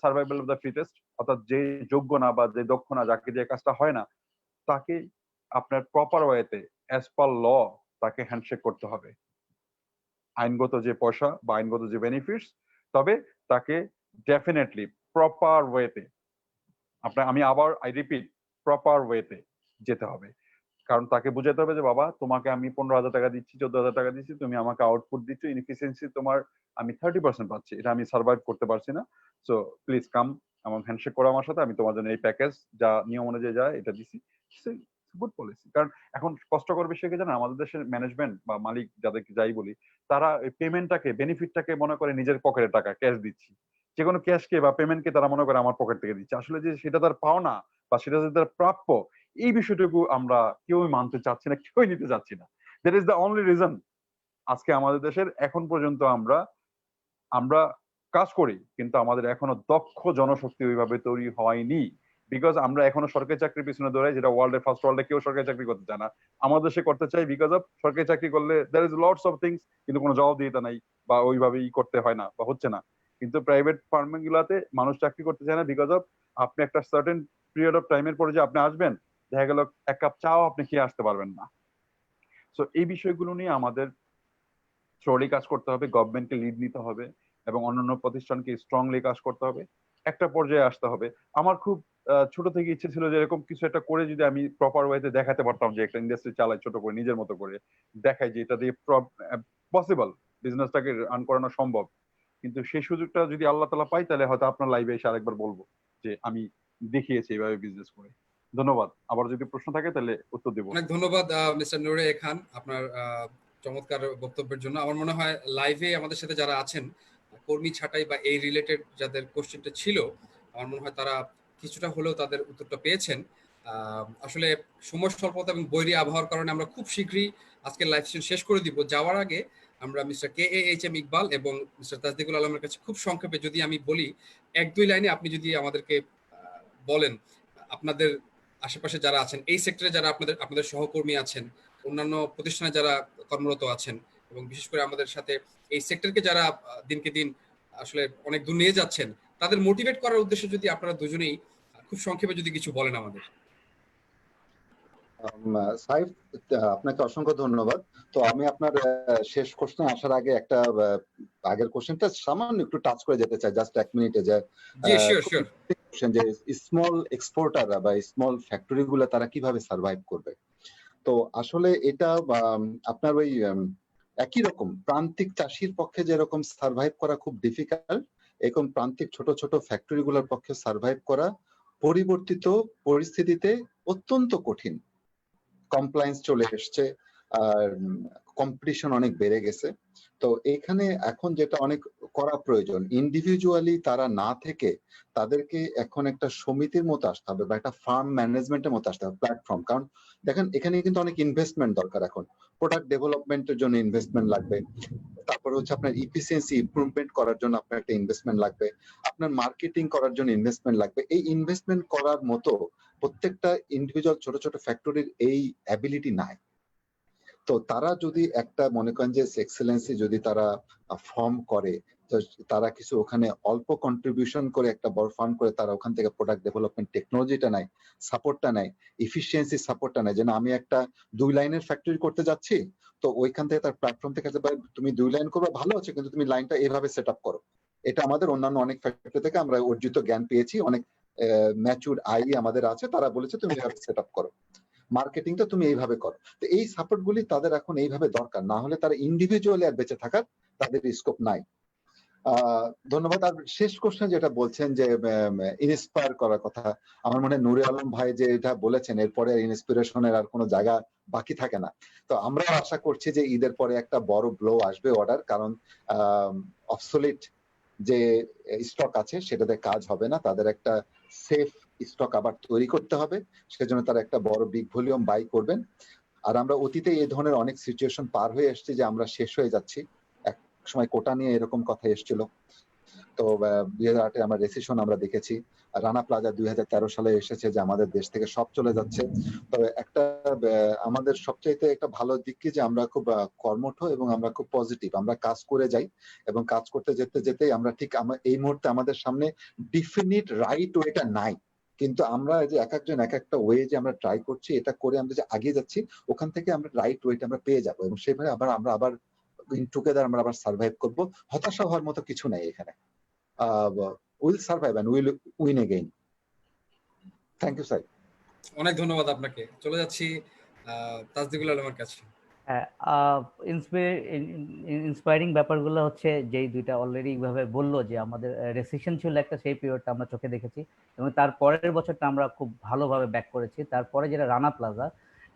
সার্ভাইভাল অফ দ্য ফিটেস্ট, অর্থাৎ যে যোগ্য না বা যে দক্ষ না, যাকে যে কাজটা হয় না, তাকে আপনার প্রপার ওয়েতে অ্যাজ পার ল তাকে হ্যান্ডশেক করতে হবে, আইনগত যে পয়সা বা আইনগত যে বেনিফিটস, তবে তাকে ডেফিনেটলি প্রপার ওয়েতে, আমি আবার আই রিপিট, প্রপার ওয়েতে যেতে হবে। কারণ তাকে বুঝাতে হবে যে বাবা, তোমাকে আমি 15,000 টাকা দিচ্ছি, 14,000 টাকা দিচ্ছি, তুমি আমাকে আউটপুট দিচ্ছ, ইনএফিসিয়েন্সি তোমার আমি 30% পাচ্ছি, এটা আমি সার্ভাইভ করতে পারছি না। সো প্লিজ কাম, আমার হ্যান্ডশেক করো আমার সাথে, আমি তোমার জন্য এই প্যাকেজ যা নিয়ম অনুযায়ী যায় এটা দিছি। Good policy. কারণ এখন কষ্টকর বিষয় কি জানা, আমাদের দেশের ম্যানেজমেন্ট বা মালিক যাদেরকে যাই বলি, তারা পেমেন্টটাকে, বেনিফিটটাকে মনে করে নিজের পকেটে টাকা ক্যাশ দিচ্ছি, যে কোনো ক্যাশকে বা পেমেন্টকে তারা মনে করে আমার পকেট থেকে দিচ্ছে। আসলে যে সেটা তার পাওনা বা সেটা যে তার প্রাপ্য, এই বিষয়টুকু আমরা কেউই মানতে চাচ্ছি না, কেউই নিতে চাচ্ছি না। That is the only reason আজকে আমাদের দেশের এখন পর্যন্ত আমরা আমরা কাজ করি, কিন্তু আমাদের এখনো দক্ষ জনশক্তি ওইভাবে তৈরি হয়নি। বিকজ আমরা এখনো সরকারি চাকরির পিছনে দৌড়াই, যেটা ওয়ার্ল্ডের ফার্স্ট ওয়ার্ল্ডে কেউ সরকারি চাকরি করতে চায় না, আমাদের দেশে করতে চাই। বিকজ অফ সরকারি চাকরি করলে there is lots of things, কিন্তু কোনো জবাবদিহিতা নাই বা ওইভাবেই করতে হয় না বা হচ্ছে না। কিন্তু প্রাইভেট ফার্ম গুলাতে মানুষ চাকরি করতে চায় না, বিকজ অফ আপনি একটা সার্টেন পিরিয়ড অফ টাইমের পরে যে আপনি আসবেন, দেখা গেল এক কাপ চাও আপনি খেয়ে আসতে পারবেন না। সো এই বিষয়গুলো নিয়ে আমাদের থ্রোলি কাজ করতে হবে, গভর্নমেন্টকে লিড নিতে হবে এবং অন্যান্য প্রতিষ্ঠানকে স্ট্রংলি কাজ করতে হবে, একটা পর্যায়ে আসতে হবে। আমার খুব ছোট থেকে ইচ্ছে ছিল যে এরকম কিছু একটা করে যদি আমি প্রপার ওয়েতে দেখাতে পারতাম যে একটা ইন্ডাস্ট্রি চালাই ছোট করে নিজের মতো করে, দেখাই যে এটা দিয়ে পসিবল, বিজনেসটাকে রান করানো সম্ভব। কিন্তু সেই সুযোগটা যদি আল্লাহ তাআলা পাই, তাহলে হয়তো আপনার লাইভে এসে আরেকবার বলবো যে আমি দেখিয়েছি এইভাবে বিজনেস করে। ধন্যবাদ। আবার যদি প্রশ্ন থাকে তাহলে উত্তর দেবো। অনেক ধন্যবাদ মিস্টার নুরে খান আপনার চমৎকার বক্তব্যের জন্য। আমার মনে হয় লাইভে আমাদের সাথে যারা আছেন, কর্মী ছাঁটাই বা এই রিলেটেড যাদের কোশ্চেনটা ছিল, আমার মনে হয় তারা কিছুটা হলেও তাদের উত্তরটা পেয়েছেন। আসলে সময় স্বল্পতা এবং বৈরী আবহাওয়ার কারণে আমরা খুব শীঘ্রই আজকের লাইভ সেশন শেষ করে দিব। যাওয়ার আগে আমরা মিস্টার KAHM ইকবাল এবং মিস্টার তাসদিকুল আলমের কাছে খুব সংক্ষেপে যদি আমি বলি, 1-2 লাইনে আপনি যদি আমাদেরকে বলেন, আপনাদের আশেপাশে যারা আছেন, এই সেক্টরে যারা আপনাদের আপনাদের সহকর্মী আছেন, অন্যান্য প্রতিষ্ঠানে যারা কর্মরত আছেন, এবং বিশেষ করে আমাদের সাথে এই সেক্টরকে যারা দিনকে দিন আসলে অনেক দূর নিয়ে যাচ্ছেন, তাদের মোটিভেট করার উদ্দেশ্যে যদি আপনারা দুজনেই খুব সংক্ষেপে যদি কিছু বলেন আমাদের। সাইফ, আপনাকে অসংখ্য ধন্যবাদ। তো আমি আপনার শেষ কোশ্চেন আসার আগে একটা আগের কোশ্চেনটা সামান্য একটু টাচ করে যেতে চাই, জাস্ট 1 মিনিটে, যে জি, শিওর শিওর। যে স্মল এক্সপোর্টাররা বা স্মল ফ্যাক্টরি গুলো তারা কিভাবে সার্ভাইভ করবে। তো আসলে এটা আপনার ওই একই রকম প্রান্তিক চাষির পক্ষে যেরকম সার্ভাইভ করা খুব ডিফিকাল্ট, এরকম প্রান্তিক ছোট ছোট ফ্যাক্টরি গুলোর পক্ষে সার্ভাইভ করা পরিবর্তিত পরিস্থিতিতে অত্যন্ত কঠিন। কমপ্লায়েন্স চলে এসছে, আর কম্পিটিশন অনেক বেড়ে গেছে। তো এখানে এখন যেটা অনেক করা প্রয়োজন, ইন্ডিভিজুয়ালি তারা না থেকে তাদেরকে এখন একটা সমিতির মতো আসতে হবে বা একটা ফার্ম ম্যানেজমেন্টের মতো আসতে হবে, প্ল্যাটফর্ম। কারণ দেখেন এখানে কিন্তু অনেক ইনভেস্টমেন্ট দরকার। এখন প্রোডাক্ট ডেভেলপমেন্টের জন্য ইনভেস্টমেন্ট লাগবে, তারপর হচ্ছে আপনার ইফিসিয়েন্সি ইমপ্রুভমেন্ট করার জন্য আপনার একটা ইনভেস্টমেন্ট লাগবে, আপনার মার্কেটিং করার জন্য ইনভেস্টমেন্ট লাগবে। এই ইনভেস্টমেন্ট করার মতো প্রত্যেকটা ইন্ডিভিজুয়াল ছোট ছোট ফ্যাক্টরির এই অ্যাবিলিটি নাই। তো তারা যদি একটা মনে করেন যে এক্সেলেন্সি যদি তারা ফর্ম করে, তো তারা কিছু ওখানে অল্প কন্ট্রিবিউশন করে একটা বড় ফান্ড করে তারা ওখান থেকে প্রোডাক্ট ডেভেলপমেন্ট টেকনোলজিটা নেয়, সাপোর্টটা নেয়, ইফিসিয়েন্সি সাপোর্টটা নেয়, যেন আমি একটা 2 লাইনের ফ্যাক্টরি করতে যাচ্ছি, তো ওইখান থেকে তার প্ল্যাটফর্ম থেকে তুমি 2 লাইন করবে ভালো আছে, কিন্তু তুমি লাইনটা এইভাবে সেট আপ করো। এটা আমাদের অন্যান্য অনেক ফ্যাক্টরি থেকে আমরা অর্জিত জ্ঞান পেয়েছি, অনেক ম্যাচুর আই আমাদের আছে, তারা বলেছে তুমি এভাবে সেট আপ করো, মার্কেটিংটা তুমি এইভাবে করো। তো এই সাপোর্ট গুলি তাদের এখন এইভাবে দরকার, না হলে তারা ইন্ডিভিজুয়ালি আর বেঁচে থাকার তাদের স্কোপ নাই। ধন্যবাদ। আর শেষ কোশ্চেন যেটা বলছেন যে ইন্সপায়ার করার কথা, আমার মনে হয় নুরে আলম ভাই যে এটা বলেছেন, এরপরে ইন্সপিরেশনের আর কোনো জায়গা বাকি থাকে না। তো আমরা আশা করছি যে ঈদের পরে একটা বড় ব্লো আসবে অর্ডার, কারণ অবসোলিট যে স্টক আছে সেটাতে কাজ হবে না, তাদের একটা সেফ স্টক আবার তৈরি করতে হবে, সেজন্য তারা একটা বড় বিগ ভলিউম বাই করবেন। আর আমরা অতীতে এই ধরনের অনেক সিচুয়েশন পার হয়ে এসেছি যে আমরা শেষ হয়ে যাচ্ছি, এক সময় কোটা নিয়ে এরকম কথা এসেছিল। তো 2008-এ আমরা রেসিশন আমরা দেখেছি। রানা প্লাজা 2013 সালে এসেছে যে আমাদের দেশ থেকে সব চলে যাচ্ছে। তবে একটা আমাদের সবচাইতে একটা ভালো দিক কি যে আমরা খুব কর্মঠ এবং আমরা খুব পজিটিভ। আমরা কাজ করে যাই এবং কাজ করতে যেতেই আমরা ঠিক এই মুহূর্তে আমাদের সামনে ডেফিনিট রাইট ওয়েটা নাই। কিন্তু আমরা যে একেকজন একেকটা ওয়ে যে আমরা ট্রাই করছি, এটা করে আমরা যে আগিয়ে যাচ্ছি, ওখান থেকে আমরা রাইট ওয়েটা আমরা পেয়ে যাবো এবং সেভাবে আমরা আবার ইন টুগেদার আমরা আবার সার্ভাইভ করব। হতাশা হওয়ার মতো কিছু নাই এখানে। Will survive and will win again. Thank you sir. অনেক ধন্যবাদ আপনাকে। চলে যাচ্ছি তাসদিকুল আলমের কাছে। হ্যাঁ, ইন্সপায়ারিং ব্যাপারগুলো হচ্ছে যেই দুইটা অলরেডি এইভাবে বললো যে আমাদের রেসিশন ছিল একটা, সেই পিরিয়ডটা আমরা চোখে দেখেছি এবং তার পরের বছরটা আমরা খুব ভালোভাবে ব্যাক করেছি। তারপরে যেটা রানা প্লাজা,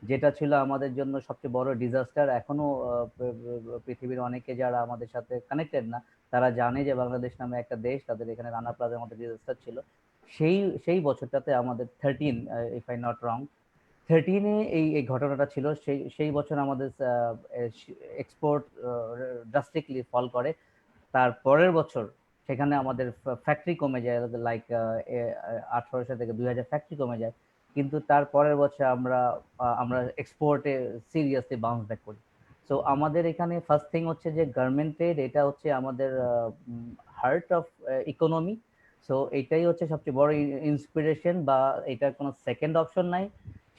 যেটা ছিল আমাদের জন্য সবচেয়ে বড় ডিজাস্টার। এখনো পৃথিবীর অনেকে যারা আমাদের সাথে কানেক্টেড না, তারা জানে যে বাংলাদেশ নামে একটা দেশ, তাদের এখানে রানা প্লাজার মধ্যে ডিজাস্টার ছিল। সেই বছরটাতে আমাদের 13, ইফ আই নট রং, 13-এ এই ঘটনাটা ছিল। সেই বছর আমাদের এক্সপোর্ট ড্রাস্টিকলি ফল করে। তার পরের বছর সেখানে আমাদের ফ্যাক্টরি কমে যায়, লাইক 1800 থেকে 2000 ফ্যাক্টরি কমে যায়। কিন্তু তার পরের বছর আমরা এক্সপোর্টে সিরিয়াসলি বাউন্স ব্যাক করি। সো আমাদের এখানে ফার্স্ট থিং হচ্ছে যে গার্মেন্ট ট্রেড, এটা হচ্ছে আমাদের হার্ট অফ ইকোনমি। সো এটাই হচ্ছে সবচেয়ে বড় ইন্সপিরেশন, বা এটার কোনো সেকেন্ড অপশন নাই।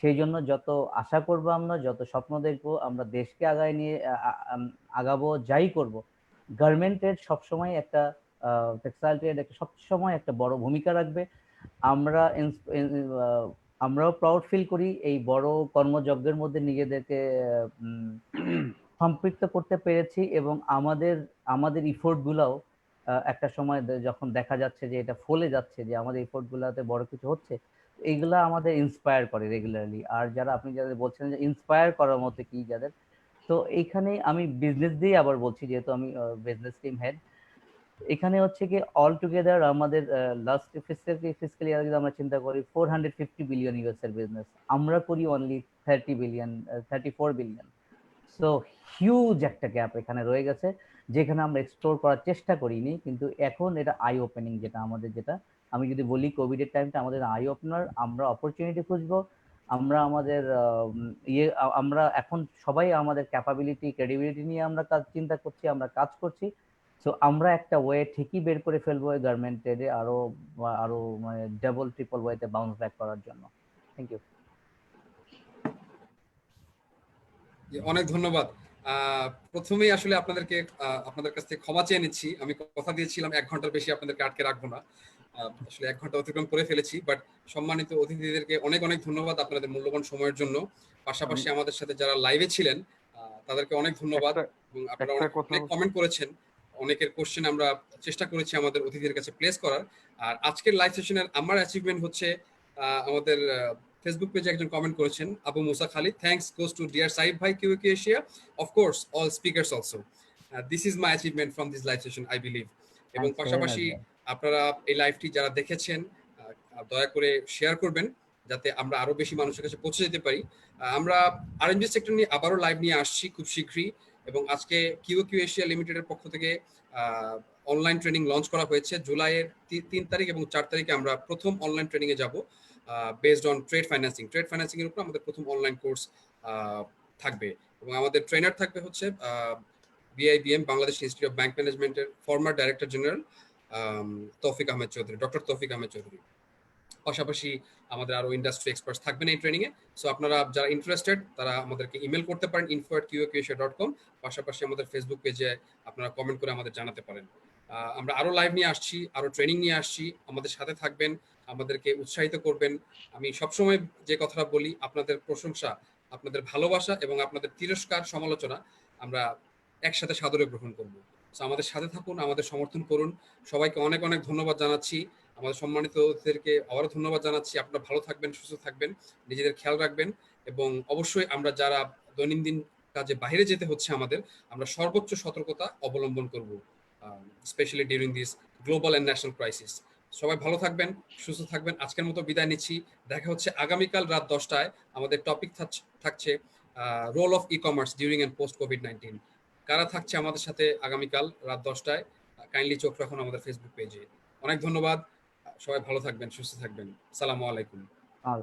সেই জন্য যত আশা করবো, আমরা যত স্বপ্ন দেখবো, আমরা দেশকে আগায় নিয়ে আগাবো, যাই করব, গার্মেন্ট ট্রেড সবসময় একটা, টেক্সটাইল ট্রেড একটা সবসময় একটা বড় ভূমিকা রাখবে। আমরাও প্রাউড ফিল করি এই বড় কর্মযজ্ঞের মধ্যে নিজেদেরকে সম্পৃক্ত করতে পেরেছি, এবং আমাদের ইফোর্ট গুলাও একটা সময় যখন দেখা যাচ্ছে যে এটা ফলে যাচ্ছে, যে আমাদের ইফোর্ট গুলাতে বড় কিছু হচ্ছে, এইগুলা আমাদের ইন্সপায়ার করে রেগুলারলি। আর আপনি যাদের বলছেন যে ইন্সপায়ার করার মতো কি যাদের, তো এইখানে আমি বিজনেস দিয়ে আবার বলছি, যেহেতু আমি বিজনেস টিম হেড। এখানে হচ্ছে কি অল টুগেদার আমাদের লাস্ট ফিসক্যাল ইয়ার যদি আমরা চিন্তা করি, 450 বিলিয়ন ইউএস এর বিজনেস, আমরা করি অনলি 34 বিলিয়ন। সো হিউজ একটা গ্যাপ এখানে রয়ে গেছে, যেখানে আমরা এক্সপ্লোর করার চেষ্টা করিনি। কিন্তু এখন এটা আই ওপেনিং, যেটা আমি যদি বলি, কোভিড এর টাইমটা আমাদের আই ওপেনার। আমরা অপরচুনিটি খুঁজবো, আমরা এখন সবাই আমাদের ক্যাপাবিলিটি, ক্রেডিবিলিটি নিয়ে আমরা চিন্তা করছি, আমরা কাজ করছি। সো আমরা একটা ওয়ে ঠিকই বের করে ফেলবো এই গার্মেন্ট ট্রেডে আরো মানে ডাবল ট্রিপল ওয়েতে বাউন্স ব্যাক করার জন্য। Thank you. অনেক ধন্যবাদ। প্রথমেই আসলে আপনাদের কাছ থেকে ক্ষমা চেয়ে নিচ্ছি। আমি কথা দিয়েছিলাম 1 ঘন্টার বেশি আপনাদেরকে আটকে রাখবো না। আসলে 1 ঘন্টা অতিক্রম করে ফেলেছি। বাট সম্মানিত অতিথিদেরকে অনেক অনেক ধন্যবাদ আপনাদের মূল্যবান সময়ের জন্য। পাশাপাশি আমাদের সাথে যারা লাইভে ছিলেন তাদেরকে অনেক ধন্যবাদ। এবং আপনারা অনেক কমেন্ট করেছেন, অনেকের কোশ্চেন আমরা চেষ্টা করেছি আমাদের অতিথিদের কাছে প্লেস করার। আর আজকের লাইভ সেশনের আমার অ্যাচিভমেন্ট হচ্ছে, আমাদের ফেসবুক পেজে একজন কমেন্ট করেছেন, Abu Musa Khalid, thanks goes to dear Saeed ভাই, কিউকি Asia, of course all speakers also. This is my achievement from this live session, I believe. এবং পাশাপাশি আপনারা এই লাইভটি যারা দেখেছেন, দয়া করে শেয়ার করবেন, যাতে আমরা আরো বেশি মানুষের কাছে পৌঁছে যেতে পারি। আমরা আরএনজি সেক্টর নিয়ে আবারও লাইভ নিয়ে আসছি খুব শীঘ্রই। এবং আজকে কিউকি এশিয়া লিমিটেডের পক্ষ থেকে অনলাইন ট্রেনিং লঞ্চ করা হয়েছে। জুলাইয়ের 3 তারিখ এবং 4 তারিখে আমরা প্রথম অনলাইন ট্রেনিং এ যাব, বেসড অন ট্রেড ফাইন্যান্সিং এর উপর আমাদের প্রথম অনলাইন কোর্স থাকবে। এবং আমাদের ট্রেনার থাকবে হচ্ছে BIBM, Bangladesh institute of bank ম্যানেজমেন্টের ফর্মার ডাইরেক্টর জেনারেল তৌফিক আহমেদ চৌধুরী, ডক্টর তৌফিক আহমেদ চৌধুরী। পাশাপাশি আমাদের আরো ইন্ডাস্ট্রি এক্সপার্টস থাকবেন এই ট্রেনিং এ। সো আপনারা যারা ইন্টারেস্টেড তারা আমাদেরকে ইমেল করতে পারেন info@qaqasia.com। পাশাপাশি আমাদের ফেসবুক পেজে আপনারা কমেন্ট করে আমাদের জানাতে পারেন। আমরা আরো লাইভ নিয়ে আসছি, আরো ট্রেনিং নিয়ে আসছি, আমাদের সাথে থাকবেন, আমাদেরকে উৎসাহিত করবেন। আমি সবসময় যে কথাটা বলি, আপনাদের প্রশংসা, আপনাদের ভালোবাসা এবং আপনাদের তিরস্কার, সমালোচনা আমরা একসাথে সাদরে গ্রহণ করবো। সো আমাদের সাথে থাকুন, আমাদের সমর্থন করুন। সবাইকে অনেক অনেক ধন্যবাদ জানাচ্ছি। আমাদের সম্মানিত অতিথিদেরকে আবারও ধন্যবাদ জানাচ্ছি। আপনারা ভালো থাকবেন, সুস্থ থাকবেন, নিজেদের খেয়াল রাখবেন। এবং অবশ্যই আমরা যারা দৈনন্দিন কাজে বাইরে যেতে হচ্ছে আমাদের, আমরা সর্বোচ্চ সতর্কতা অবলম্বন করব, specially during this global and national crisis. সবাই ভালো থাকবেন, সুস্থ থাকবেন। আজকের মতো বিদায় নিচ্ছি। দেখা হচ্ছে আগামীকাল রাত 10টায়। আমাদের টপিক থাকছে role of e commerce during and post কোভিড-19। কারা থাকছে আমাদের সাথে আগামীকাল রাত 10টায়? কাইন্ডলি চোখ রাখুন আমাদের ফেসবুক পেজে। অনেক ধন্যবাদ। সবাই ভালো থাকবেন, সুস্থ থাকবেন। আসসালামু আলাইকুম। আর